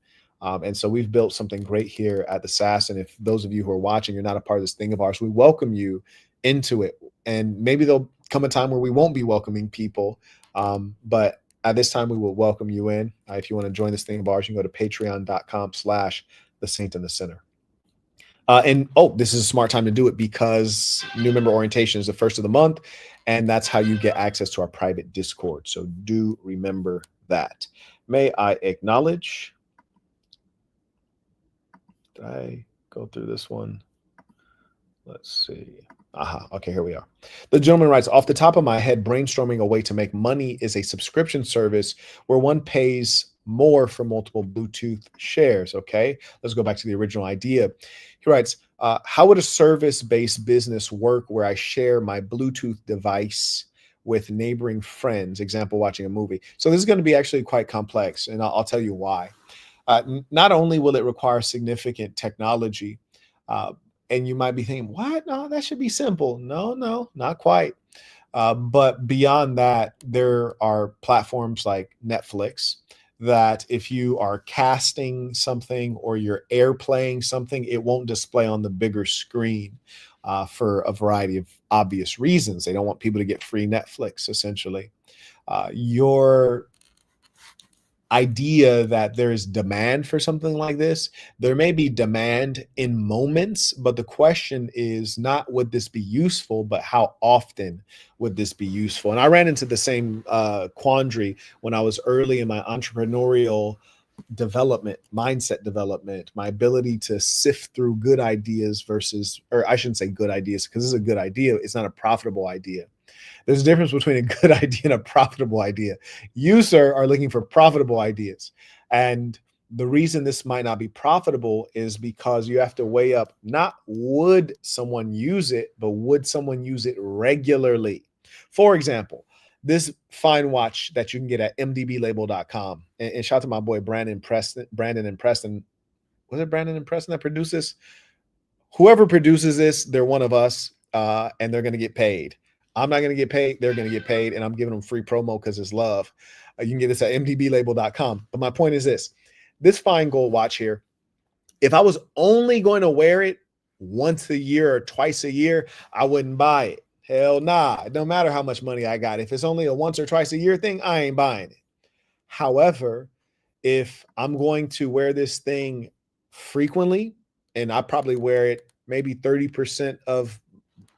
And so we've built something great here at the SAS. And if those of you who are watching, you're not a part of this thing of ours, we welcome you into it. And maybe there'll come a time where we won't be welcoming people. But at this time, we will welcome you in. If you want to join this thing of ours, you can go to patreon.com/the Saint and the Sinner. This is a smart time to do it because new member orientation is the first of the month. And that's how you get access to our private Discord. So do remember that. May I acknowledge... Did I go through this one? Let's see. Okay, here we are. The gentleman writes, off the top of my head, brainstorming a way to make money is a subscription service where one pays more for multiple Bluetooth shares. Okay, let's go back to the original idea. He writes, how would a service-based business work where I share my Bluetooth device with neighboring friends? Example, watching a movie. So this is going to be actually quite complex, and I'll tell you why. Not only will it require significant technology, and you might be thinking, what? No, that should be simple. No, not quite. But beyond that, there are platforms like Netflix that if you are casting something or you're airplaying something, it won't display on the bigger screen for a variety of obvious reasons. They don't want people to get free Netflix, essentially. Your idea that there is demand for something like this, there may be demand in moments, but the question is not would this be useful, but how often would this be useful? And I ran into the same quandary when I was early in my entrepreneurial development, mindset development, my ability to sift through good ideas versus, or I shouldn't say good ideas because this is a good idea, it's not a profitable idea. There's a difference between a good idea and a profitable idea. You, sir, are looking for profitable ideas. And the reason this might not be profitable is because you have to weigh up not would someone use it, but would someone use it regularly? For example, this fine watch that you can get at mdblabel.com. And shout out to my boy Brandon and Preston. Was it Brandon and Preston that produced this? Whoever produces this, they're one of us, and they're going to get paid. I'm not going to get paid. They're going to get paid. And I'm giving them free promo because it's love. You can get this at mdblabel.com. But my point is this fine gold watch here, if I was only going to wear it once a year or twice a year, I wouldn't buy it. Hell nah. It don't matter how much money I got. If it's only a once or twice a year thing, I ain't buying it. However, if I'm going to wear this thing frequently, and I probably wear it maybe 30% of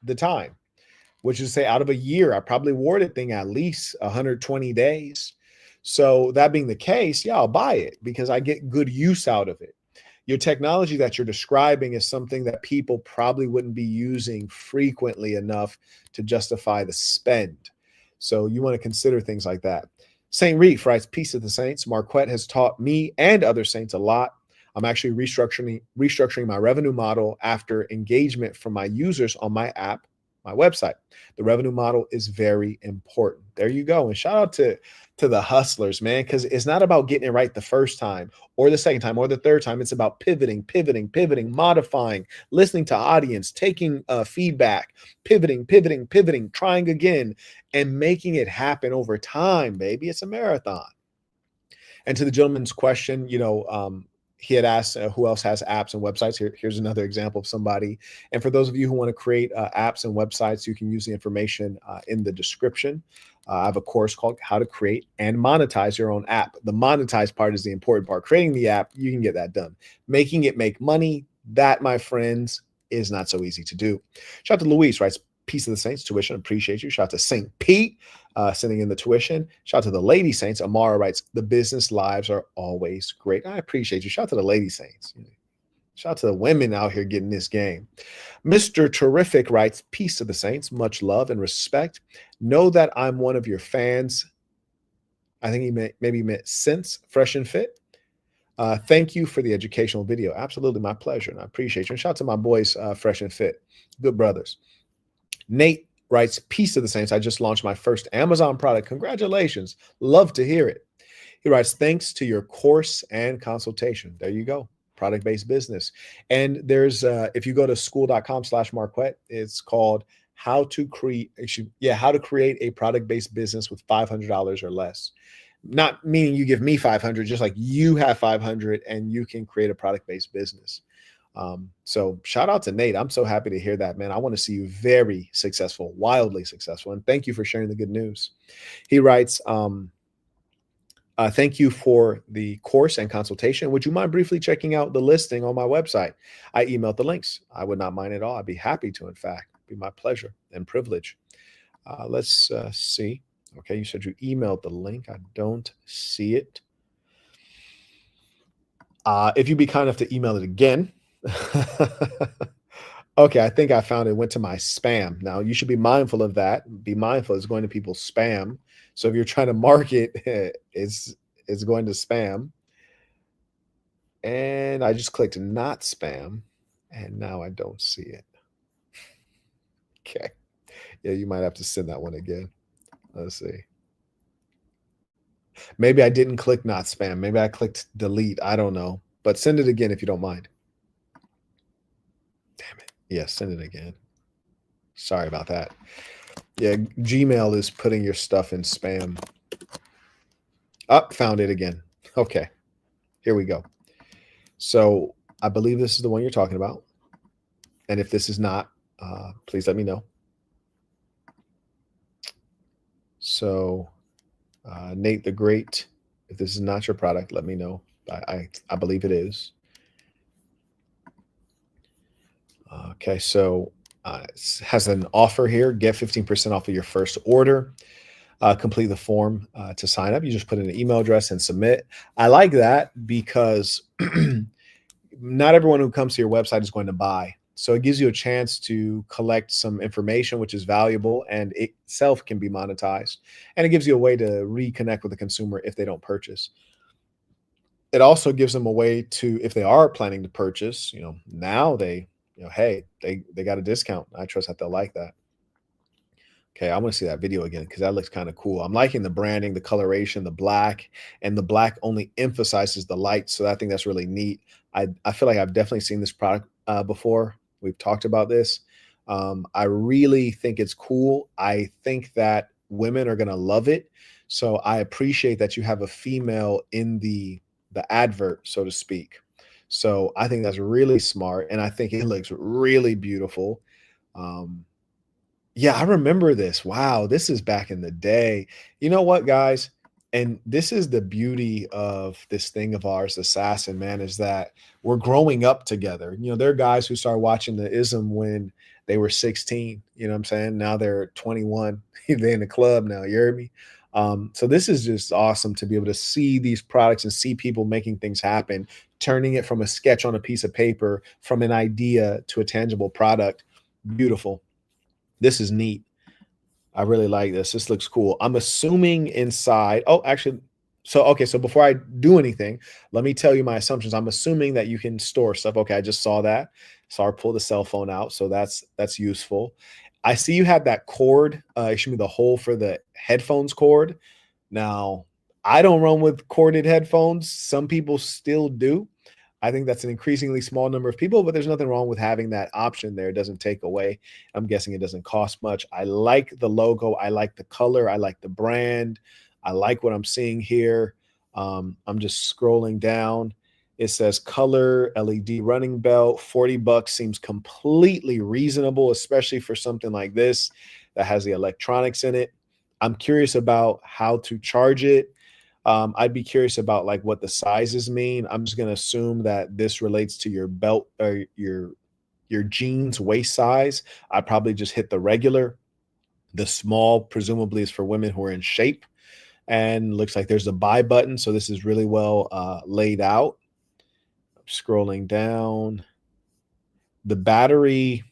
the time, which is to say out of a year, I probably wore the thing at least 120 days. So that being the case, yeah, I'll buy it because I get good use out of it. Your technology that you're describing is something that people probably wouldn't be using frequently enough to justify the spend. So you want to consider things like that. St. Reef writes, peace of the saints. Marquett has taught me and other saints a lot. I'm actually restructuring my revenue model after engagement from my users on my app, my website. The revenue model is very important. There you go. And shout out to the hustlers, man, because it's not about getting it right the first time or the second time or the third time. It's about pivoting, modifying, listening to audience, taking feedback, pivoting, trying again, and making it happen over time, baby. It's a marathon. And to the gentleman's question, he had asked who else has apps and websites. Here's another example of somebody. And for those of you who want to create apps and websites, you can use the information in the description. I have a course called How to Create and Monetize Your Own App. The monetize part is the important part. Creating the app, you can get that done. Making it make money, that, my friends, is not so easy to do. Shout out to Luis, writes, Peace of the Saints, tuition, appreciate you. Shout out to St. Pete, sending in the tuition. Shout out to the Lady Saints. Amara writes, the business lives are always great. I appreciate you. Shout out to the Lady Saints. Shout out to the women out here getting this game. Mr. Terrific writes, peace of the Saints, much love and respect. Know that I'm one of your fans. I think he maybe meant since Fresh and Fit. Thank you for the educational video. Absolutely, my pleasure, and I appreciate you. And shout out to my boys, Fresh and Fit, good brothers. Nate writes, peace of the Saints. I just launched my first Amazon product. Congratulations. Love to hear it. He writes, thanks to your course and consultation. There you go. Product-based business. And there's, if you go to school.com/Marquett, it's called how to create a product-based business with $500 or less. Not meaning you give me 500, just like you have 500 and you can create a product-based business. So shout out to Nate. I'm so happy to hear that, man. I want to see you very successful, wildly successful. And thank you for sharing the good news. He writes, thank you for the course and consultation. Would you mind briefly checking out the listing on my website? I emailed the links. I would not mind at all. I'd be happy to, in fact. It'd be my pleasure and privilege. Let's see. Okay, you said you emailed the link. I don't see it. If you'd be kind enough to email it again. Okay, I think I found it. Went to my spam. Now, you should be mindful of that. Be mindful it's going to people's spam. So if you're trying to market, it's going to spam. And I just clicked not spam, and now I don't see it. Okay. Yeah, you might have to send that one again. Let's see. Maybe I didn't click not spam. Maybe I clicked delete. I don't know. But send it again if you don't mind. Damn it. Yeah, send it again. Sorry about that. Yeah, Gmail is putting your stuff in spam. Found it again. Okay. Here we go. So I believe this is the one you're talking about. And if this is not, please let me know. So Nate the Great, if this is not your product, let me know. I believe it is. Okay, so it has an offer here. Get 15% off of your first order. Complete the form to sign up. You just put in an email address and submit. I like that because not everyone who comes to your website is going to buy. So it gives you a chance to collect some information, which is valuable and itself can be monetized. And it gives you a way to reconnect with the consumer if they don't purchase. It also gives them a way to, if they are planning to purchase, now they, hey, they got a discount. I trust that they'll like that. Okay, I want to see that video again because that looks kind of cool. I'm liking the branding, the coloration, the black, and the black only emphasizes the light. So I think that's really neat. I feel like I've definitely seen this product before. We've talked about this. I really think it's cool. I think that women are going to love it. So I appreciate that you have a female in the advert, so to speak. So I think that's really smart. And I think it looks really beautiful. Yeah, I remember this. Wow, this is back in the day. You know what, guys? And this is the beauty of this thing of ours, Assassin, man, is that we're growing up together. There are guys who started watching the ism when they were 16. You know what I'm saying? Now they're 21. They're in the club now. You heard me? So this is just awesome to be able to see these products and see people making things happen, turning it from a sketch on a piece of paper, from an idea to a tangible product. Beautiful. This is neat. I really like this. This looks cool. I'm assuming inside. Oh, actually, So before I do anything, let me tell you my assumptions. I'm assuming that you can store stuff. Okay, I just saw that. So I pull the cell phone out. So that's useful. I see you have that cord, excuse me, the hole for the headphones cord. Now, I don't run with corded headphones. Some people still do. I think that's an increasingly small number of people, but there's nothing wrong with having that option there. It doesn't take away. I'm guessing it doesn't cost much. I like the logo. I like the color. I like the brand. I like what I'm seeing here. I'm just scrolling down. It says color LED running belt, $40 seems completely reasonable, especially for something like this that has the electronics in it. I'm curious about how to charge it. I'd be curious about like what the sizes mean. I'm just going to assume that this relates to your belt or your jeans waist size. I probably just hit the regular. The small presumably is for women who are in shape, and looks like there's a buy button. So this is really well laid out. Scrolling down, the battery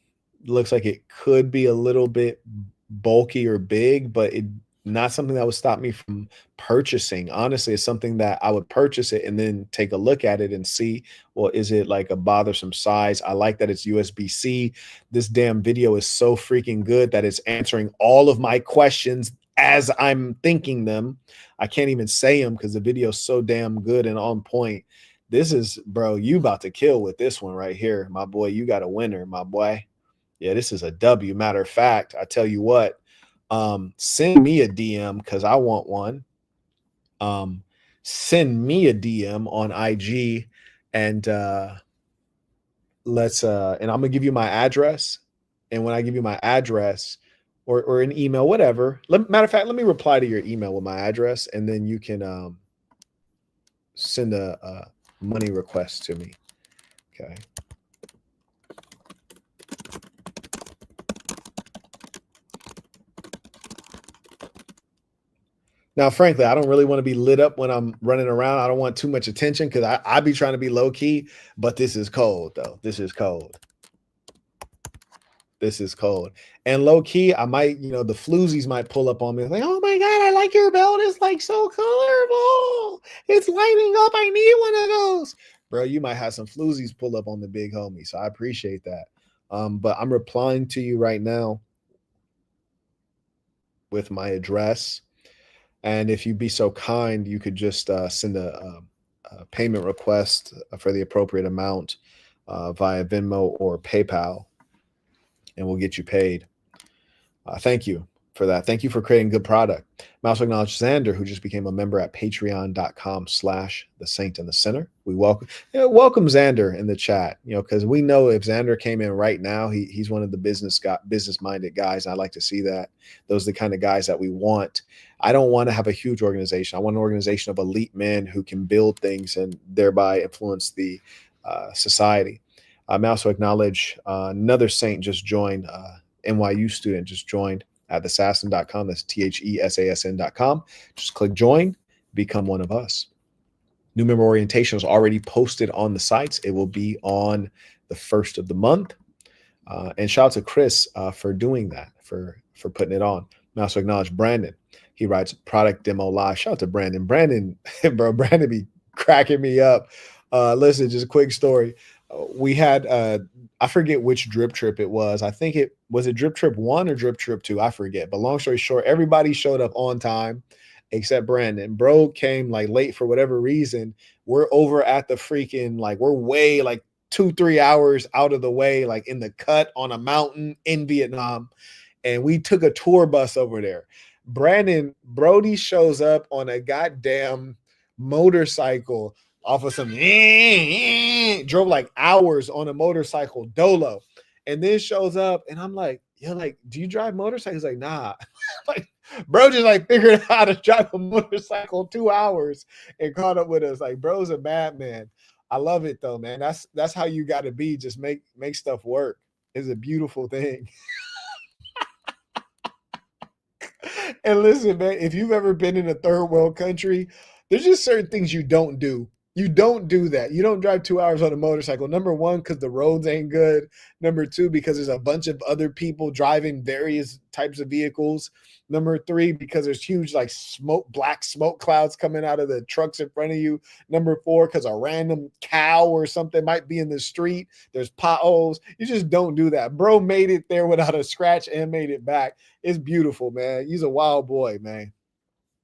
looks like it could be a little bit bulky or big, but it not something that would stop me from purchasing. Honestly, it's something that I would purchase it and then take a look at it and see, well, is it like a bothersome size? I like that it's USB-C. This damn video is so freaking good that it's answering all of my questions as I'm thinking them. I can't even say them because the video is so damn good and on point. This is, bro, you about to kill with this one right here, my boy. You got a winner, my boy. Yeah, this is a W. Matter of fact, I tell you what, send me a DM because I want one. Send me a DM on IG, and and I'm gonna give you my address. And when I give you my address or an email, whatever. Matter of fact, let me reply to your email with my address, and then you can send a money request to me. Okay. Now, frankly, I don't really want to be lit up when I'm running around. I don't want too much attention because I be trying to be low key, but this is cold though. This is cold. This is cold. And low key, I might, the floozies might pull up on me like, oh my God, I like your belt. It's like so colorful. It's lighting up. I need one of those. Bro, you might have some floozies pull up on the big homie. So I appreciate that. But I'm replying to you right now with my address. And if you'd be so kind, you could just send a payment request for the appropriate amount via Venmo or PayPal, and we'll get you paid. Thank you for that. Thank you for creating good product. I also acknowledge Xander, who just became a member at patreon.com/the Saint and the Sinner. We welcome Xander in the chat, because we know if Xander came in right now, he's one of the business-minded guys. And I like to see that. Those are the kind of guys that we want. I don't want to have a huge organization. I want an organization of elite men who can build things and thereby influence the society. I also acknowledge another Saint just joined, NYU student just joined at thesasson.com. That's THESASN.com. Just click join, become one of us. New member orientation is already posted on the sites. It will be on the 1st of the month. And shout out to Chris for doing that, for putting it on. I also acknowledge Brandon. He writes product demo live. Shout out to Brandon. Brandon be cracking me up. Listen, just a quick story. We had I forget which drip trip it was. I think it was drip trip 1 or drip trip 2. I forget. But long story short, everybody showed up on time except Brandon. Bro came like late for whatever reason. We're over at the freaking, like, we're way like 2-3 hours out of the way, like in the cut on a mountain in Vietnam. And we took a tour bus over there. Brody shows up on a goddamn motorcycle off of some drove like hours on a motorcycle dolo, and then shows up, and I'm like, yo, like, do you drive motorcycles? Like, nah. Like, bro just like figured out how to drive a motorcycle 2 hours and caught up with us. Like, bro's a madman. I love it though, man. That's how you got to be. Just make stuff work. It's a beautiful thing. And listen, man, if you've ever been in a third world country, there's just certain things you don't do You don't do that. You don't drive 2 hours on a motorcycle. Number one, because the roads ain't good. Number two, because there's a bunch of other people driving various types of vehicles. Number three, because there's huge like black smoke clouds coming out of the trucks in front of you. Number four, because a random cow or something might be in the street. There's potholes. You just don't do that. Bro made it there without a scratch and made it back. It's beautiful, man. He's a wild boy, man.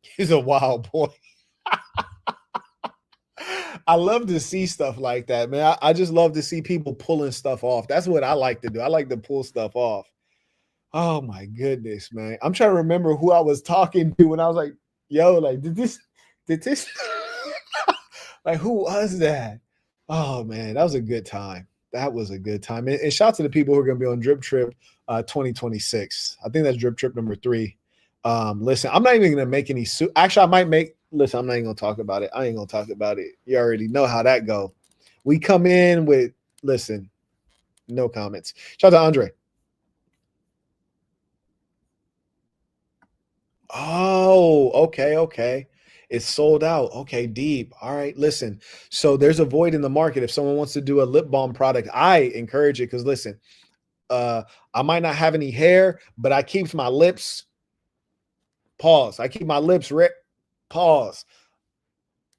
He's a wild boy. I love to see stuff like that, man. I just love to see people pulling stuff off. That's what I like to do. I like to pull stuff off. Oh my goodness, man. I'm trying to remember who I was talking to when I was like, yo, like, did this, like, who was that? Oh man, that was a good time. That was a good time. And shout out to the people who are going to be on Drip Trip 2026. I think that's Drip Trip number 3. Listen, I'm not even going to make any actually, I might make, listen, I'm not even going to talk about it. I ain't going to talk about it. You already know how that go. We come in with, listen, no comments. Shout out to Andre. Oh, okay. It's sold out. Okay, deep. All right, listen. So there's a void in the market. If someone wants to do a lip balm product, I encourage it because listen, I might not have any hair, but I keep my lips. Pause. I keep my lips ripped. Pause.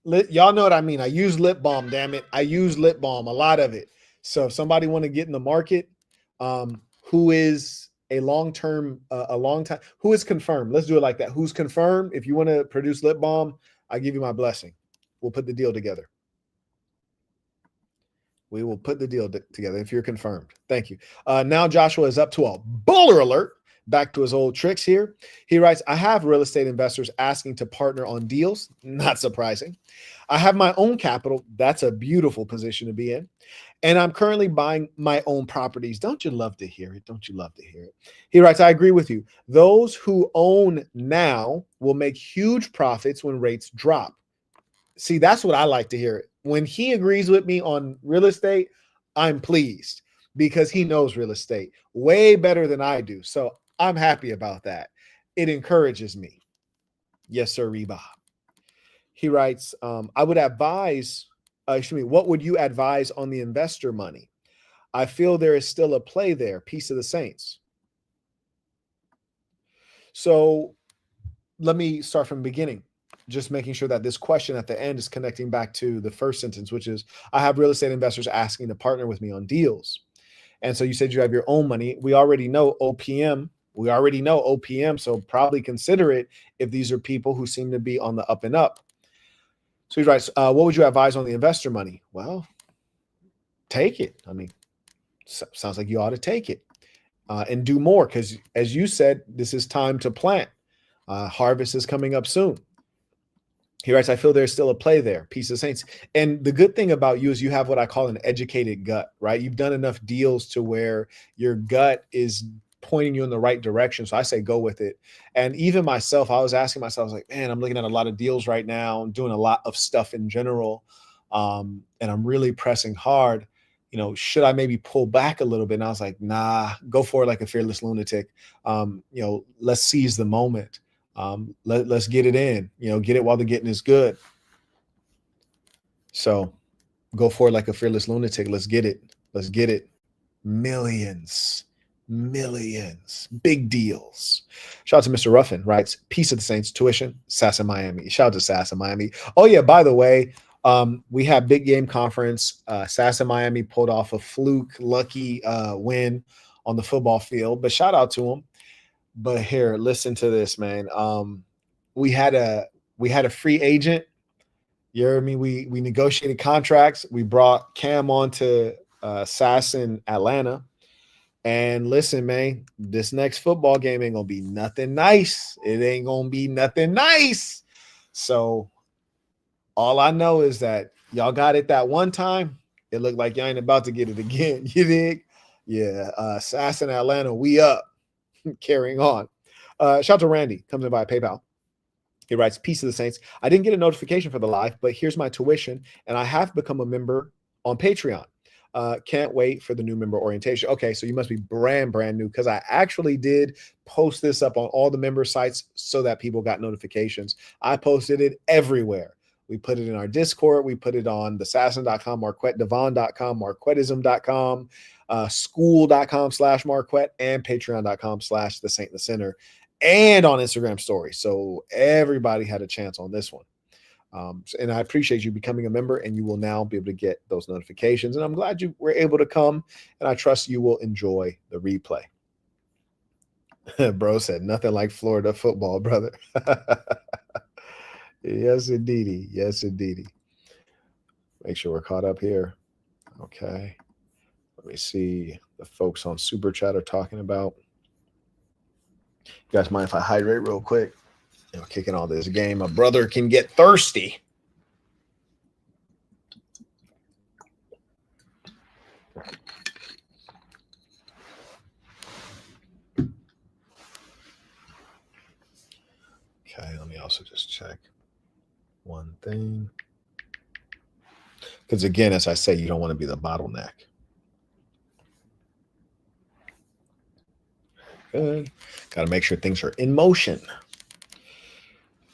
Y'all know what I mean. I use lip balm, damn it. I use lip balm, a lot of it. So if somebody want to get in the market, who is a long time, who is confirmed? Let's do it like that. Who's confirmed? If you want to produce lip balm, I give you my blessing. We'll put the deal together. We will put the deal together if you're confirmed. Thank you. Now Joshua is up to a baller alert. Back to his old tricks here. He writes, I have real estate investors asking to partner on deals. Not surprising. I have my own capital. That's a beautiful position to be in. And I'm currently buying my own properties. Don't you love to hear it? Don't you love to hear it? He writes, I agree with you. Those who own now will make huge profits when rates drop. See, that's what I like to hear. When he agrees with me on real estate, I'm pleased because he knows real estate way better than I do. So I'm happy about that. It encourages me. Yes, sir, Reba. He writes, I would advise, what would you advise on the investor money? I feel there is still a play there. Peace of the Saints. So let me start from the beginning, just making sure that this question at the end is connecting back to the first sentence, which is, I have real estate investors asking to partner with me on deals. And so you said you have your own money. We already know OPM. So probably consider it if these are people who seem to be on the up and up. So he writes, what would you advise on the investor money? Well, take it. I mean, sounds like you ought to take it and do more because, as you said, this is time to plant. Harvest is coming up soon. He writes, I feel there's still a play there. Peace of Saints. And the good thing about you is you have what I call an educated gut, right? You've done enough deals to where your gut is pointing you in the right direction. So I say go with it. And even myself, I was asking myself, I was like, man, I'm looking at a lot of deals right now. I'm doing a lot of stuff in general. And I'm really pressing hard. You know, should I maybe pull back a little bit? And I was like, nah, go for it like a fearless lunatic. Let's seize the moment. Let's get it in, get it while the getting is good. So go for it like a fearless lunatic. Let's get it. Millions, big deals. Shout out to Mr. Ruffin, writes, Peace of the Saints, tuition, Sassa Miami. Shout out to Sassa Miami. Oh yeah, by the way, we have big game conference. Sassa Miami pulled off a fluke, lucky win on the football field, but shout out to them. But here, listen to this, man. We had a free agent. You heard me? We negotiated contracts. We brought Cam on to SAS in Atlanta. And listen, man, this next football game ain't gonna be nothing nice. It ain't gonna be nothing nice. So all I know is that y'all got it that one time. It looked like y'all ain't about to get it again. You dig? Yeah. SAS in Atlanta, we up. Carrying on. Shout out to Randy, comes in via PayPal. He writes, Peace of the Saints. I didn't get a notification for the live, but here's my tuition, and I have become a member on Patreon. Can't wait for the new member orientation. Okay, so you must be brand new because I actually did post this up on all the member sites so that people got notifications. I posted it everywhere. We put it in our Discord. We put it on thesassin.com, marquettdevon.com, marquettism.com, school.com/Marquett, and patreon.com/thesaintthesinner, and on Instagram stories. So everybody had a chance on this one. And I appreciate you becoming a member, and you will now be able to get those notifications. And I'm glad you were able to come, and I trust you will enjoy the replay. Bro said nothing like Florida football, brother. Yes, indeedy. Yes, indeedy. Make sure we're caught up here. Okay. Let me see the folks on Super Chat are talking about. You guys mind if I hydrate real quick? Kicking all this game. My brother can get thirsty. Okay, let me also just check one thing. Because again, as I say, you don't want to be the bottleneck. Good. Got to make sure things are in motion.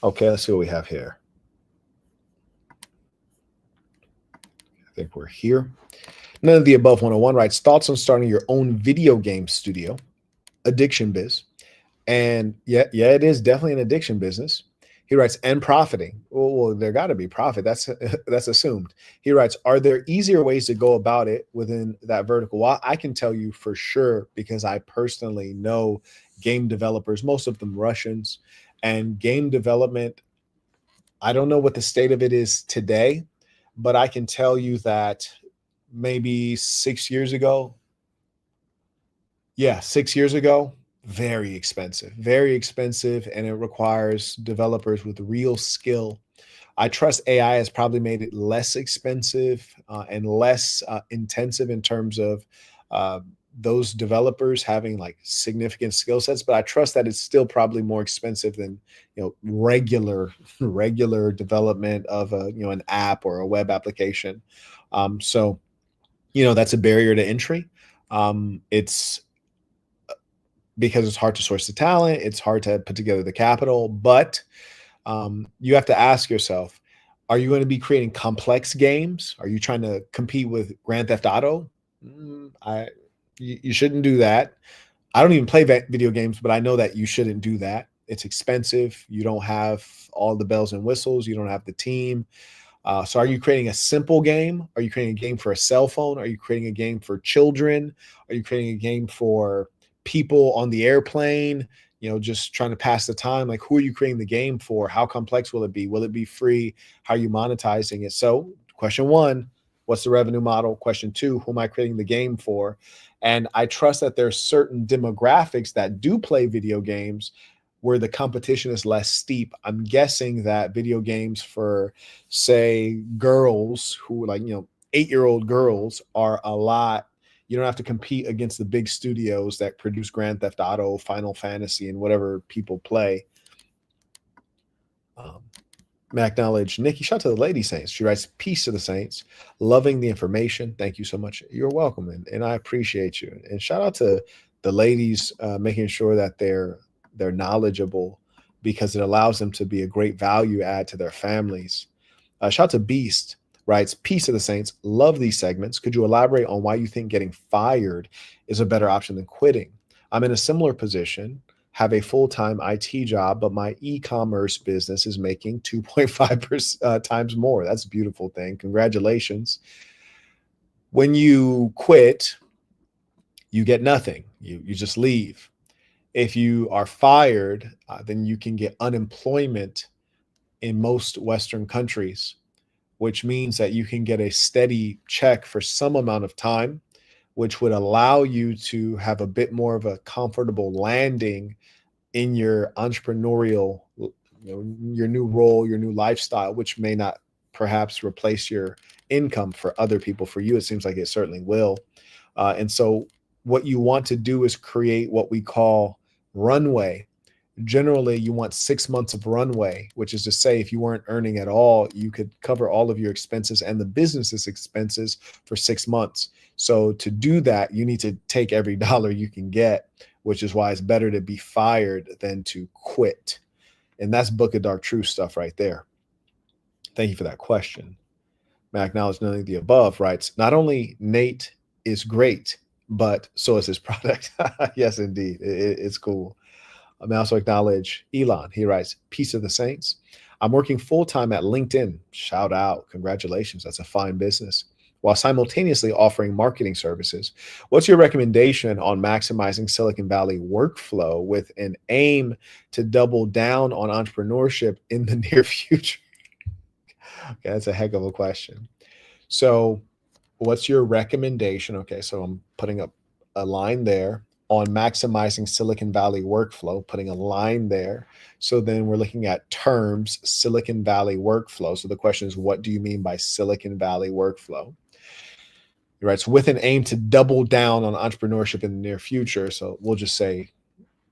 Okay, let's see what we have here. I think we're here. None of the above 101 writes, thoughts on starting your own video game studio, addiction biz. And yeah, it is definitely an addiction business. He writes, and profiting. Well, there got to be profit. That's assumed. He writes, are there easier ways to go about it within that vertical? Well, I can tell you for sure, because I personally know game developers, most of them Russians, and game development. I don't know what the state of it is today, but I can tell you that maybe 6 years ago, very expensive, and it requires developers with real skill. I trust AI has probably made it less expensive and less intensive in terms of those developers having like significant skill sets, but I trust that it's still probably more expensive than regular development of an app or a web application. So that's a barrier to entry. It's because it's hard to source the talent, it's hard to put together the capital, but you have to ask yourself, are you going to be creating complex games? Are you trying to compete with Grand Theft Auto? You shouldn't do that. I don't even play video games, but I know that you shouldn't do that. It's expensive. You don't have all the bells and whistles. You don't have the team. So are you creating a simple game? Are you creating a game for a cell phone? Are you creating a game for children? Are you creating a game for people on the airplane, just trying to pass the time? Like, who are you creating the game for? How complex will it be? Will it be free? How are you monetizing it? So question one, what's the revenue model? Question two, who am I creating the game for? And I trust that there's certain demographics that do play video games where the competition is less steep. I'm guessing that video games for, say, girls who 8-year-old girls are a lot. You don't have to compete against the big studios that produce Grand Theft Auto, Final Fantasy, and whatever people play. Acknowledge Nikki. Shout out to the Lady Saints. She writes, peace to the Saints. Loving the information. Thank you so much. You're welcome. And I appreciate you. And shout out to the ladies making sure that they're knowledgeable, because it allows them to be a great value add to their families. Shout out to Beast. Writes, peace to the Saints. Love these segments. Could you elaborate on why you think getting fired is a better option than quitting? I'm in a similar position, have a full-time IT job, but my e-commerce business is making 2.5 times more. That's a beautiful thing. Congratulations. When you quit, you get nothing. You just leave. If you are fired, then you can get unemployment in most Western countries, which means that you can get a steady check for some amount of time, which would allow you to have a bit more of a comfortable landing in your entrepreneurial, your new role, your new lifestyle, which may not perhaps replace your income for other people. For you, it seems like it certainly will. And so what you want to do is create what we call runway. Generally, you want 6 months of runway, which is to say, if you weren't earning at all, you could cover all of your expenses and the business's expenses for 6 months. So to do that, you need to take every dollar you can get, which is why it's better to be fired than to quit. And that's Book of Dark Truth stuff right there. Thank you for that question. May I acknowledge none of the above writes, not only Nate is great, but so is his product. Yes, indeed. It's cool. I may also acknowledge Elon. He writes, Peace of the Saints. I'm working full time at LinkedIn. Shout out. Congratulations. That's a fine business. While simultaneously offering marketing services. What's your recommendation on maximizing Silicon Valley workflow with an aim to double down on entrepreneurship in the near future? Okay, that's a heck of a question. So, what's your recommendation? Okay, so I'm putting up a line there on maximizing Silicon Valley workflow, putting a line there. So then we're looking at terms, Silicon Valley workflow. So the question is, what do you mean by Silicon Valley workflow? Right. So with an aim to double down on entrepreneurship in the near future. So we'll just say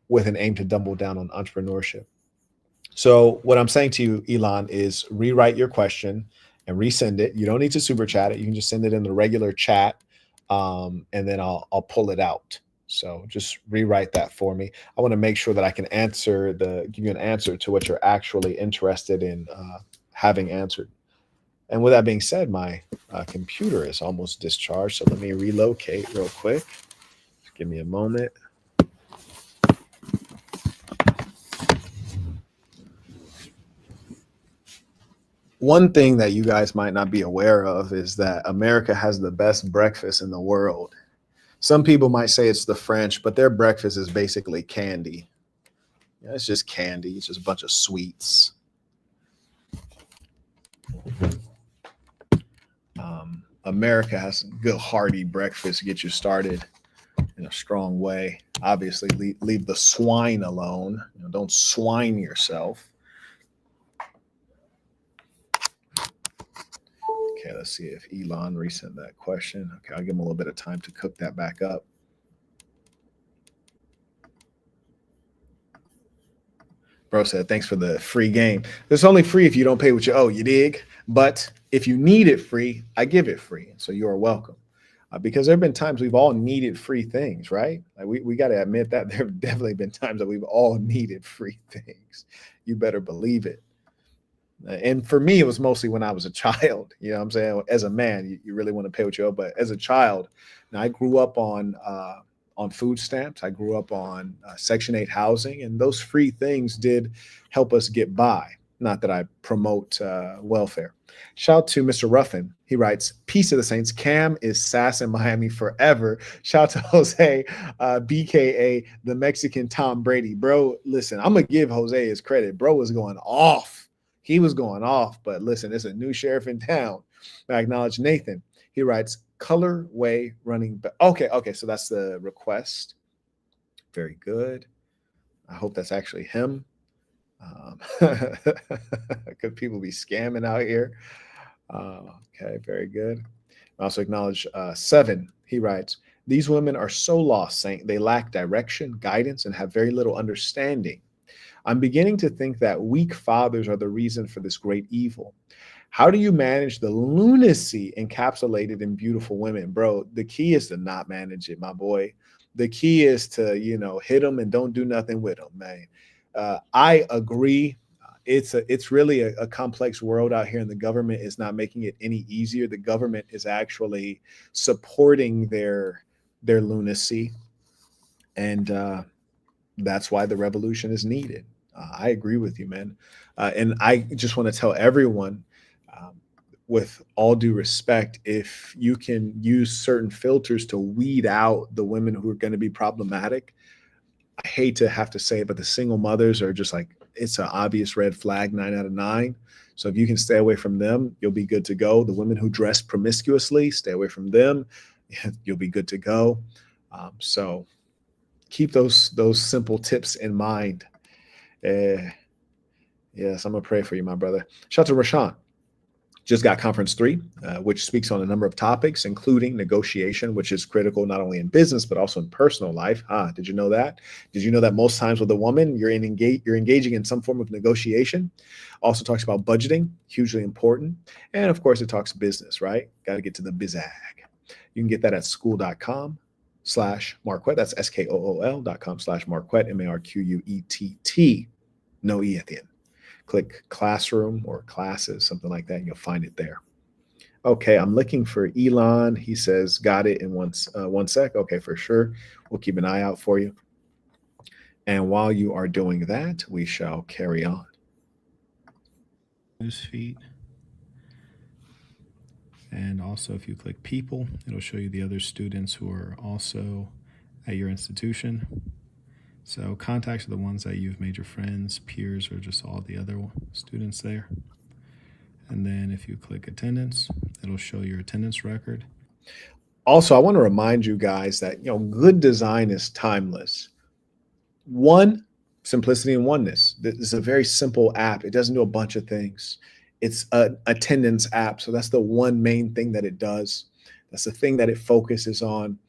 with an aim to double down on entrepreneurship. So what I'm saying to you, Elon, is rewrite your question and resend it. You don't need to super chat it. You can just send it in the regular chat, and then I'll pull it out. So just rewrite that for me. I want to make sure that I can give you an answer to what you're actually interested in having answered. And with that being said, my computer is almost discharged. So let me relocate real quick. Just give me a moment. One thing that you guys might not be aware of is that America has the best breakfast in the world. Some people might say it's the French, but their breakfast is basically candy. Yeah, it's just candy. It's just a bunch of sweets. America has some good hearty breakfast to get you started in a strong way. Obviously, leave the swine alone. Don't swine yourself. Okay, let's see if Elon resent that question. Okay, I'll give him a little bit of time to cook that back up. Bro said, thanks for the free game. It's only free if you don't pay what you owe, you dig? But if you need it free, I give it free. So you are welcome. Because there have been times we've all needed free things, right? Like we got to admit that there have definitely been times that we've all needed free things. You better believe it. And for me, it was mostly when I was a child. You know what I'm saying? As a man, you really want to pay what you owe. But as a child, now I grew up on food stamps. I grew up on Section 8 housing, and those free things did help us get by. Not that I promote welfare. Shout out to Mr. Ruffin. He writes, Peace of the Saints. Cam is sass in Miami forever. Shout out to Jose, BKA, the Mexican Tom Brady. Bro, listen, I'm going to give Jose his credit. Bro was going off. He was going off, but listen, it's a new sheriff in town. I acknowledge Nathan. He writes, colorway running back. Okay, so that's the request. Very good. I hope that's actually him. Could people be scamming out here? Okay, very good. I also acknowledge Seven. He writes, these women are so lost, Saint. They lack direction, guidance, and have very little understanding. I'm beginning to think that weak fathers are the reason for this great evil. How do you manage the lunacy encapsulated in beautiful women? Bro, the key is to not manage it, my boy. The key is to, hit them and don't do nothing with them, man. I agree. It's really a complex world out here, and the government is not making it any easier. The government is actually supporting their lunacy, and that's why the revolution is needed. I agree with you, man. And I just want to tell everyone, with all due respect, if you can use certain filters to weed out the women who are going to be problematic, I hate to have to say it, but the single mothers are just like, it's an obvious red flag, 9 out of 9. So if you can stay away from them, you'll be good to go. The women who dress promiscuously, stay away from them. You'll be good to go. So keep those simple tips in mind. Yes, I'm gonna pray for you, my brother. Shout out to Rashawn. Just got conference 3, which speaks on a number of topics, including negotiation, which is critical not only in business but also in personal life. Did you know that? Did you know that most times with a woman, you're engaging in some form of negotiation? Also talks about budgeting, hugely important, and of course it talks business. Right? Got to get to the bizag. You can get that at school.com/Marquett. That's SKOOL.com/Marquett, MARQUETT. No E at the end. click classroom or classes, something like that, and you'll find it there. Okay, I'm looking for Elon. He says, got it in one sec. Okay, for sure. We'll keep an eye out for you. And while you are doing that, we shall carry on. Newsfeed. And also, if you click people, it'll show you the other students who are also at your institution. So contacts are the ones that you've made your friends, peers, or just all the other students there. And then if you click attendance, it'll show your attendance record. Also, I want to remind you guys that, good design is timeless. One, simplicity and oneness. This is a very simple app. It doesn't do a bunch of things. It's an attendance app. So that's the one main thing that it does. That's the thing that it focuses on.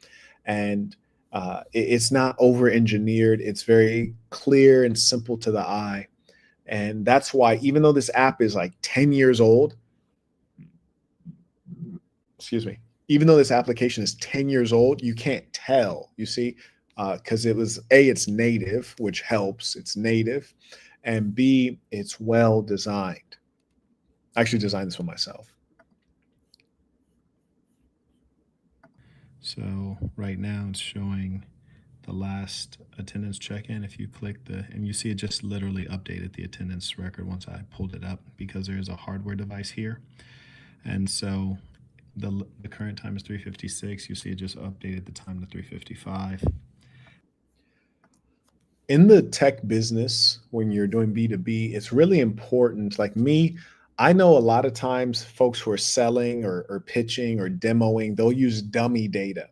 And it's not over-engineered. It's very clear and simple to the eye. And that's why, even though this app is like 10 years old, excuse me, even though this application is 10 years old, you can't tell, you see, because it's native, which helps. It's native. And B, it's well designed. I actually designed this one myself. So right now it's showing the last attendance check-in. If you click and you see it just literally updated the attendance record once I pulled it up, because there is a hardware device here. And so the current time is 3:56. You see it just updated the time to 3:55. In the tech business, when you're doing B2B, it's really important. Like me, I know a lot of times folks who are selling or pitching or demoing, they'll use dummy data.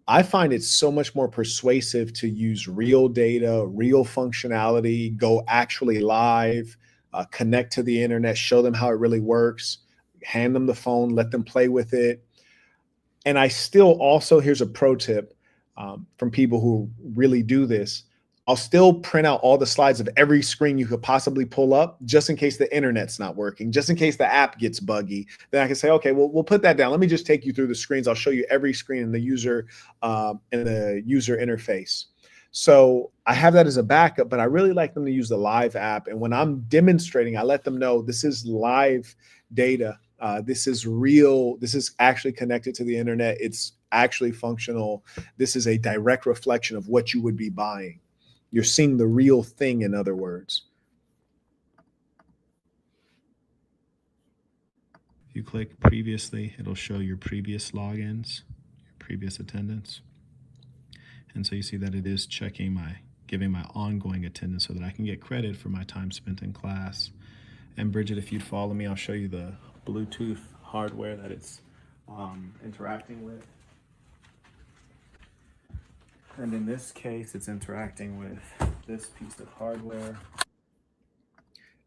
I find it so much more persuasive to use real data, real functionality, go actually live, connect to the internet, show them how it really works, hand them the phone, let them play with it. And I still also, here's a pro tip from people who really do this. I'll still print out all the slides of every screen you could possibly pull up, just in case the internet's not working, just in case the app gets buggy. Then I can say, okay, well, we'll put that down. Let me just take you through the screens. I'll show you every screen in the user interface. So I have that as a backup, but I really like them to use the live app. And when I'm demonstrating, I let them know this is live data. This is real. This is actually connected to the internet. It's actually functional. This is a direct reflection of what you would be buying. You're seeing the real thing, in other words. If you click previously, it'll show your previous logins, your previous attendance. And so you see that it is giving my ongoing attendance so that I can get credit for my time spent in class. And Bridget, if you'd follow me, I'll show you the Bluetooth hardware that it's interacting with. And in this case, it's interacting with this piece of hardware.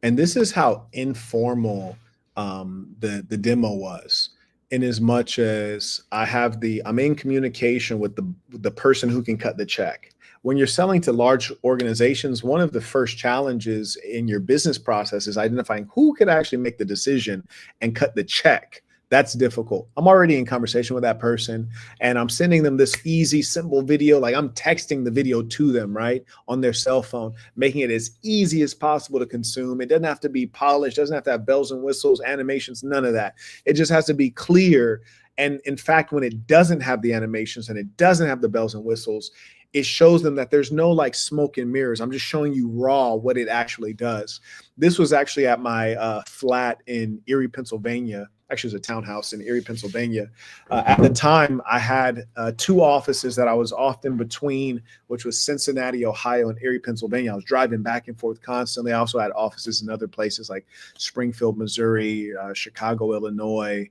And this is how informal the demo was, in as much as I'm in communication with the person who can cut the check. When you're selling to large organizations, one of the first challenges in your business process is identifying who could actually make the decision and cut the check. That's difficult. I'm already in conversation with that person, and I'm sending them this easy, simple video. Like, I'm texting the video to them, right, on their cell phone, making it as easy as possible to consume. It doesn't have to be polished, doesn't have to have bells and whistles, animations, none of that. It just has to be clear. And in fact, when it doesn't have the animations and it doesn't have the bells and whistles, it shows them that there's no like smoke and mirrors. I'm just showing you raw what it actually does. This was actually at my flat in Erie, Pennsylvania. Actually, it's a townhouse in Erie, Pennsylvania. At the time, I had two offices that I was often between, which was Cincinnati, Ohio, and Erie, Pennsylvania. I was driving back and forth constantly. I also had offices in other places like Springfield, Missouri, Chicago, Illinois,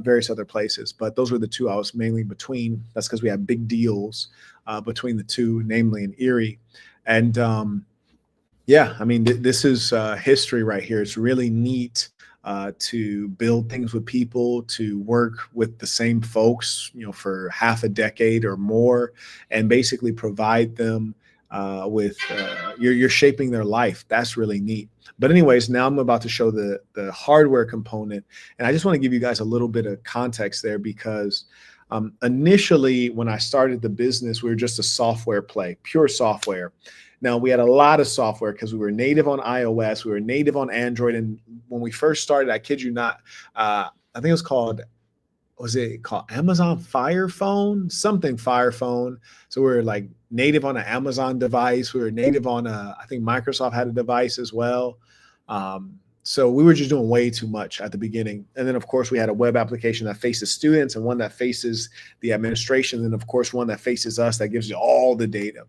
various other places. But those were the two I was mainly between. That's because we had big deals between the two, namely in Erie. And yeah, I mean, this is history right here. It's really neat to build things with people, to work with the same folks, for half a decade or more, and basically provide them with you're shaping their life. That's really neat. But anyways, now I'm about to show the hardware component, and I just want to give you guys a little bit of context there, because initially when I started the business, we were just a software play, pure software. Now, we had a lot of software because we were native on iOS, we were native on Android. And when we first started, I kid you not, I think it was called, was it called Amazon Fire Phone? Something Fire Phone. So we were like native on an Amazon device. We were native on I think Microsoft had a device as well. So we were just doing way too much at the beginning. And then, of course, we had a web application that faces students and one that faces the administration. And, of course, one that faces us that gives you all the data.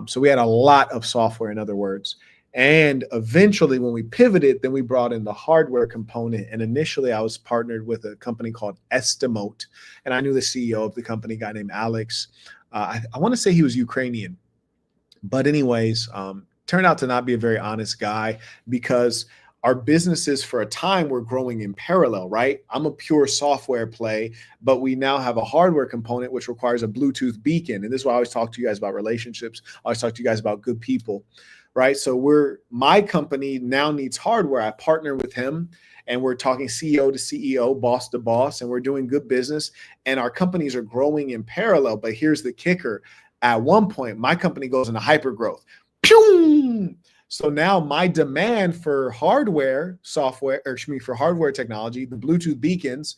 So we had a lot of software, in other words. And eventually, when we pivoted, then we brought in the hardware component. And initially, I was partnered with a company called Estimote. And I knew the CEO of the company, a guy named Alex. I want to say he was Ukrainian. But anyways, turned out to not be a very honest guy, because our businesses for a time were growing in parallel, right? I'm a pure software play, but we now have a hardware component, which requires a Bluetooth beacon. And this is why I always talk to you guys about relationships. I always talk to you guys about good people, right? So my company now needs hardware. I partner with him, and we're talking CEO to CEO, boss to boss, and we're doing good business. And our companies are growing in parallel. But here's the kicker. At one point, my company goes into hyper growth. Pew! So now my demand for hardware software, or excuse me, for hardware technology, the Bluetooth beacons,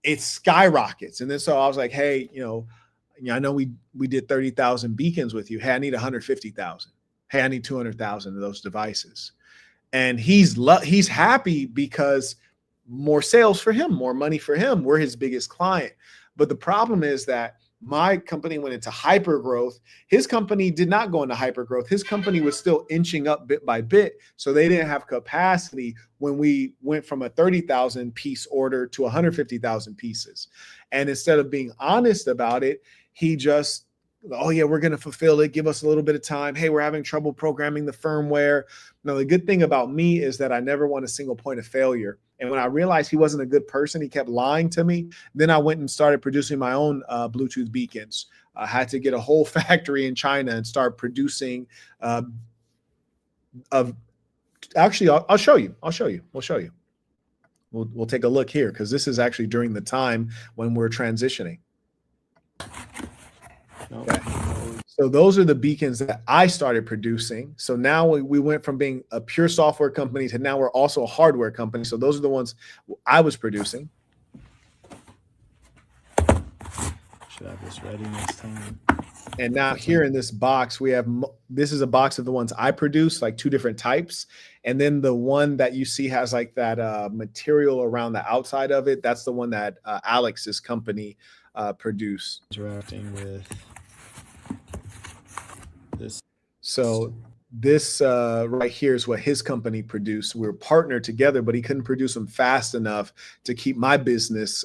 it skyrockets. And then so I was like, hey, I know we did 30,000 beacons with you. Hey, I need 150,000. Hey, I need 200,000 of those devices. And he's happy because more sales for him, more money for him. We're his biggest client. But the problem is that my company went into hyper growth. His company did not go into hyper growth. His company was still inching up bit by bit. So they didn't have capacity when we went from a 30,000 piece order to 150,000 pieces. And instead of being honest about it, he just, oh yeah, we're going to fulfill it. Give us a little bit of time. Hey, we're having trouble programming the firmware. Now, the good thing about me is that I never want a single point of failure. And when I realized he wasn't a good person, he kept lying to me. Then I went and started producing my own Bluetooth beacons. I had to get a whole factory in China and start producing. Actually, I'll show you. We'll show you. We'll take a look here, because this is actually during the time when we're transitioning. Okay. So those are the beacons that I started producing. So now we went from being a pure software company to now we're also a hardware company. So those are the ones I was producing. Should have this ready next time. And now here in this box, we have, this is a box of the ones I produce, like 2 different types. And then the one that you see has like that material around the outside of it. That's the one that Alex's company produced. Interacting with this. So this right here is what his company produced. We were partnered together, but he couldn't produce them fast enough to keep my business,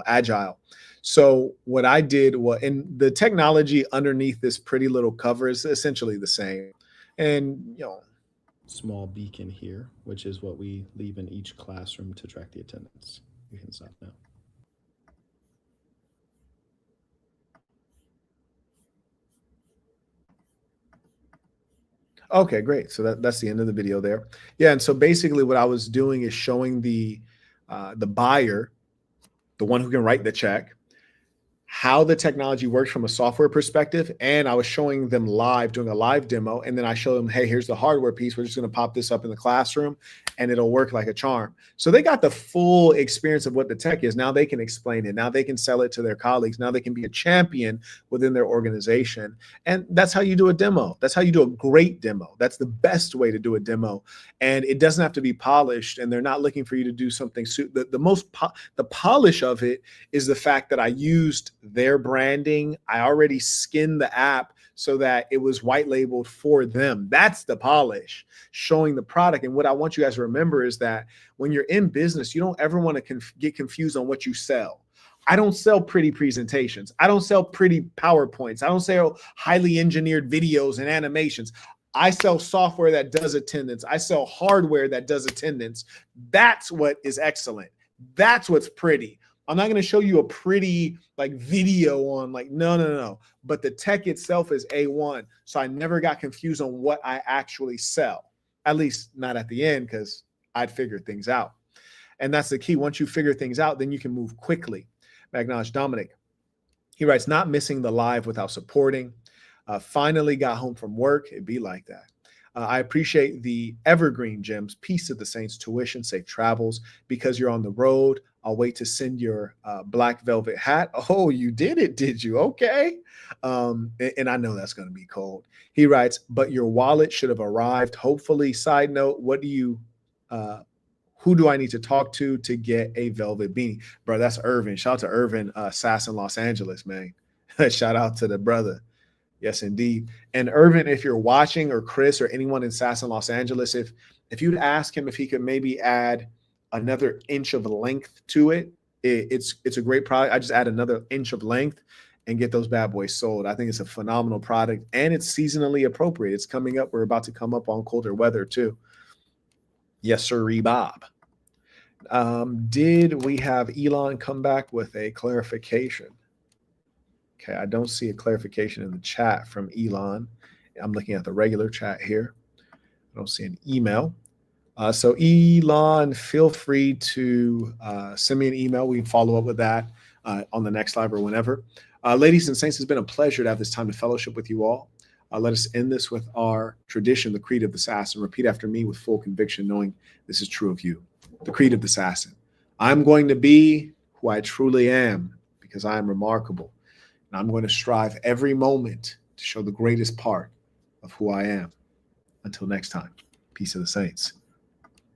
agile. So what I did was, and the technology underneath this pretty little cover is essentially the same. And, small beacon here, which is what we leave in each classroom to track the attendance. You can stop now. Okay, great. So that's the end of the video there. Yeah, and so basically what I was doing is showing the buyer, the one who can write the check, how the technology works from a software perspective. And I was showing them live, doing a live demo. And then I show them, hey, here's the hardware piece. We're just going to pop this up in the classroom and it'll work like a charm. So they got the full experience of what the tech is. Now they can explain it. Now they can sell it to their colleagues. Now they can be a champion within their organization. And that's how you do a demo. That's how you do a great demo. That's the best way to do a demo. And it doesn't have to be polished. And they're not looking for you to do something. The polish of it is the fact that I used their branding. I already skinned the app so that it was white labeled for them. That's the polish, showing the product. And what I want you guys to remember is that when you're in business, you don't ever want to get confused on what you sell. I don't sell pretty presentations. I don't sell pretty PowerPoints. I don't sell highly engineered videos and animations. I sell software that does attendance. I sell hardware that does attendance. That's what is excellent. That's what's pretty. I'm not going to show you a pretty video on no. But the tech itself is A1. So I never got confused on what I actually sell, at least not at the end, because I'd figure things out. And that's the key. Once you figure things out, then you can move quickly. Magnage Dominic, he writes, not missing the live without supporting. Finally got home from work. It'd be like that. I appreciate the evergreen gems, peace of the saints, tuition, safe travels. Because you're on the road, I'll wait to send your black velvet hat. Oh, you did it, did you? Okay. And I know that's going to be cold. He writes, but your wallet should have arrived. Hopefully, side note, who do I need to talk to get a velvet beanie? Bro, that's Irvin. Shout out to Irvin, Sass in Los Angeles, man. Shout out to the brother. Yes, indeed. And Irvin, if you're watching, or Chris, or anyone in Sass in Los Angeles, if you'd ask him if he could maybe add another inch of length to it, it's a great product. I just add another inch of length and get those bad boys sold. I think it's a phenomenal product, and it's seasonally appropriate. It's coming up. We're about to come up on colder weather too. Yes, sir, Bob. Did we have Elon come back with a clarification? Okay, I don't see a clarification in the chat from Elon. I'm looking at the regular chat here. I don't see an email. So Elon, feel free to send me an email. We can follow up with that on the next live or whenever. Ladies and saints, it's been a pleasure to have this time to fellowship with you all. Let us end this with our tradition, the creed of the assassin. Repeat after me with full conviction, knowing this is true of you. The creed of the assassin. I'm going to be who I truly am because I am remarkable. And I'm going to strive every moment to show the greatest part of who I am. Until next time, peace of the saints.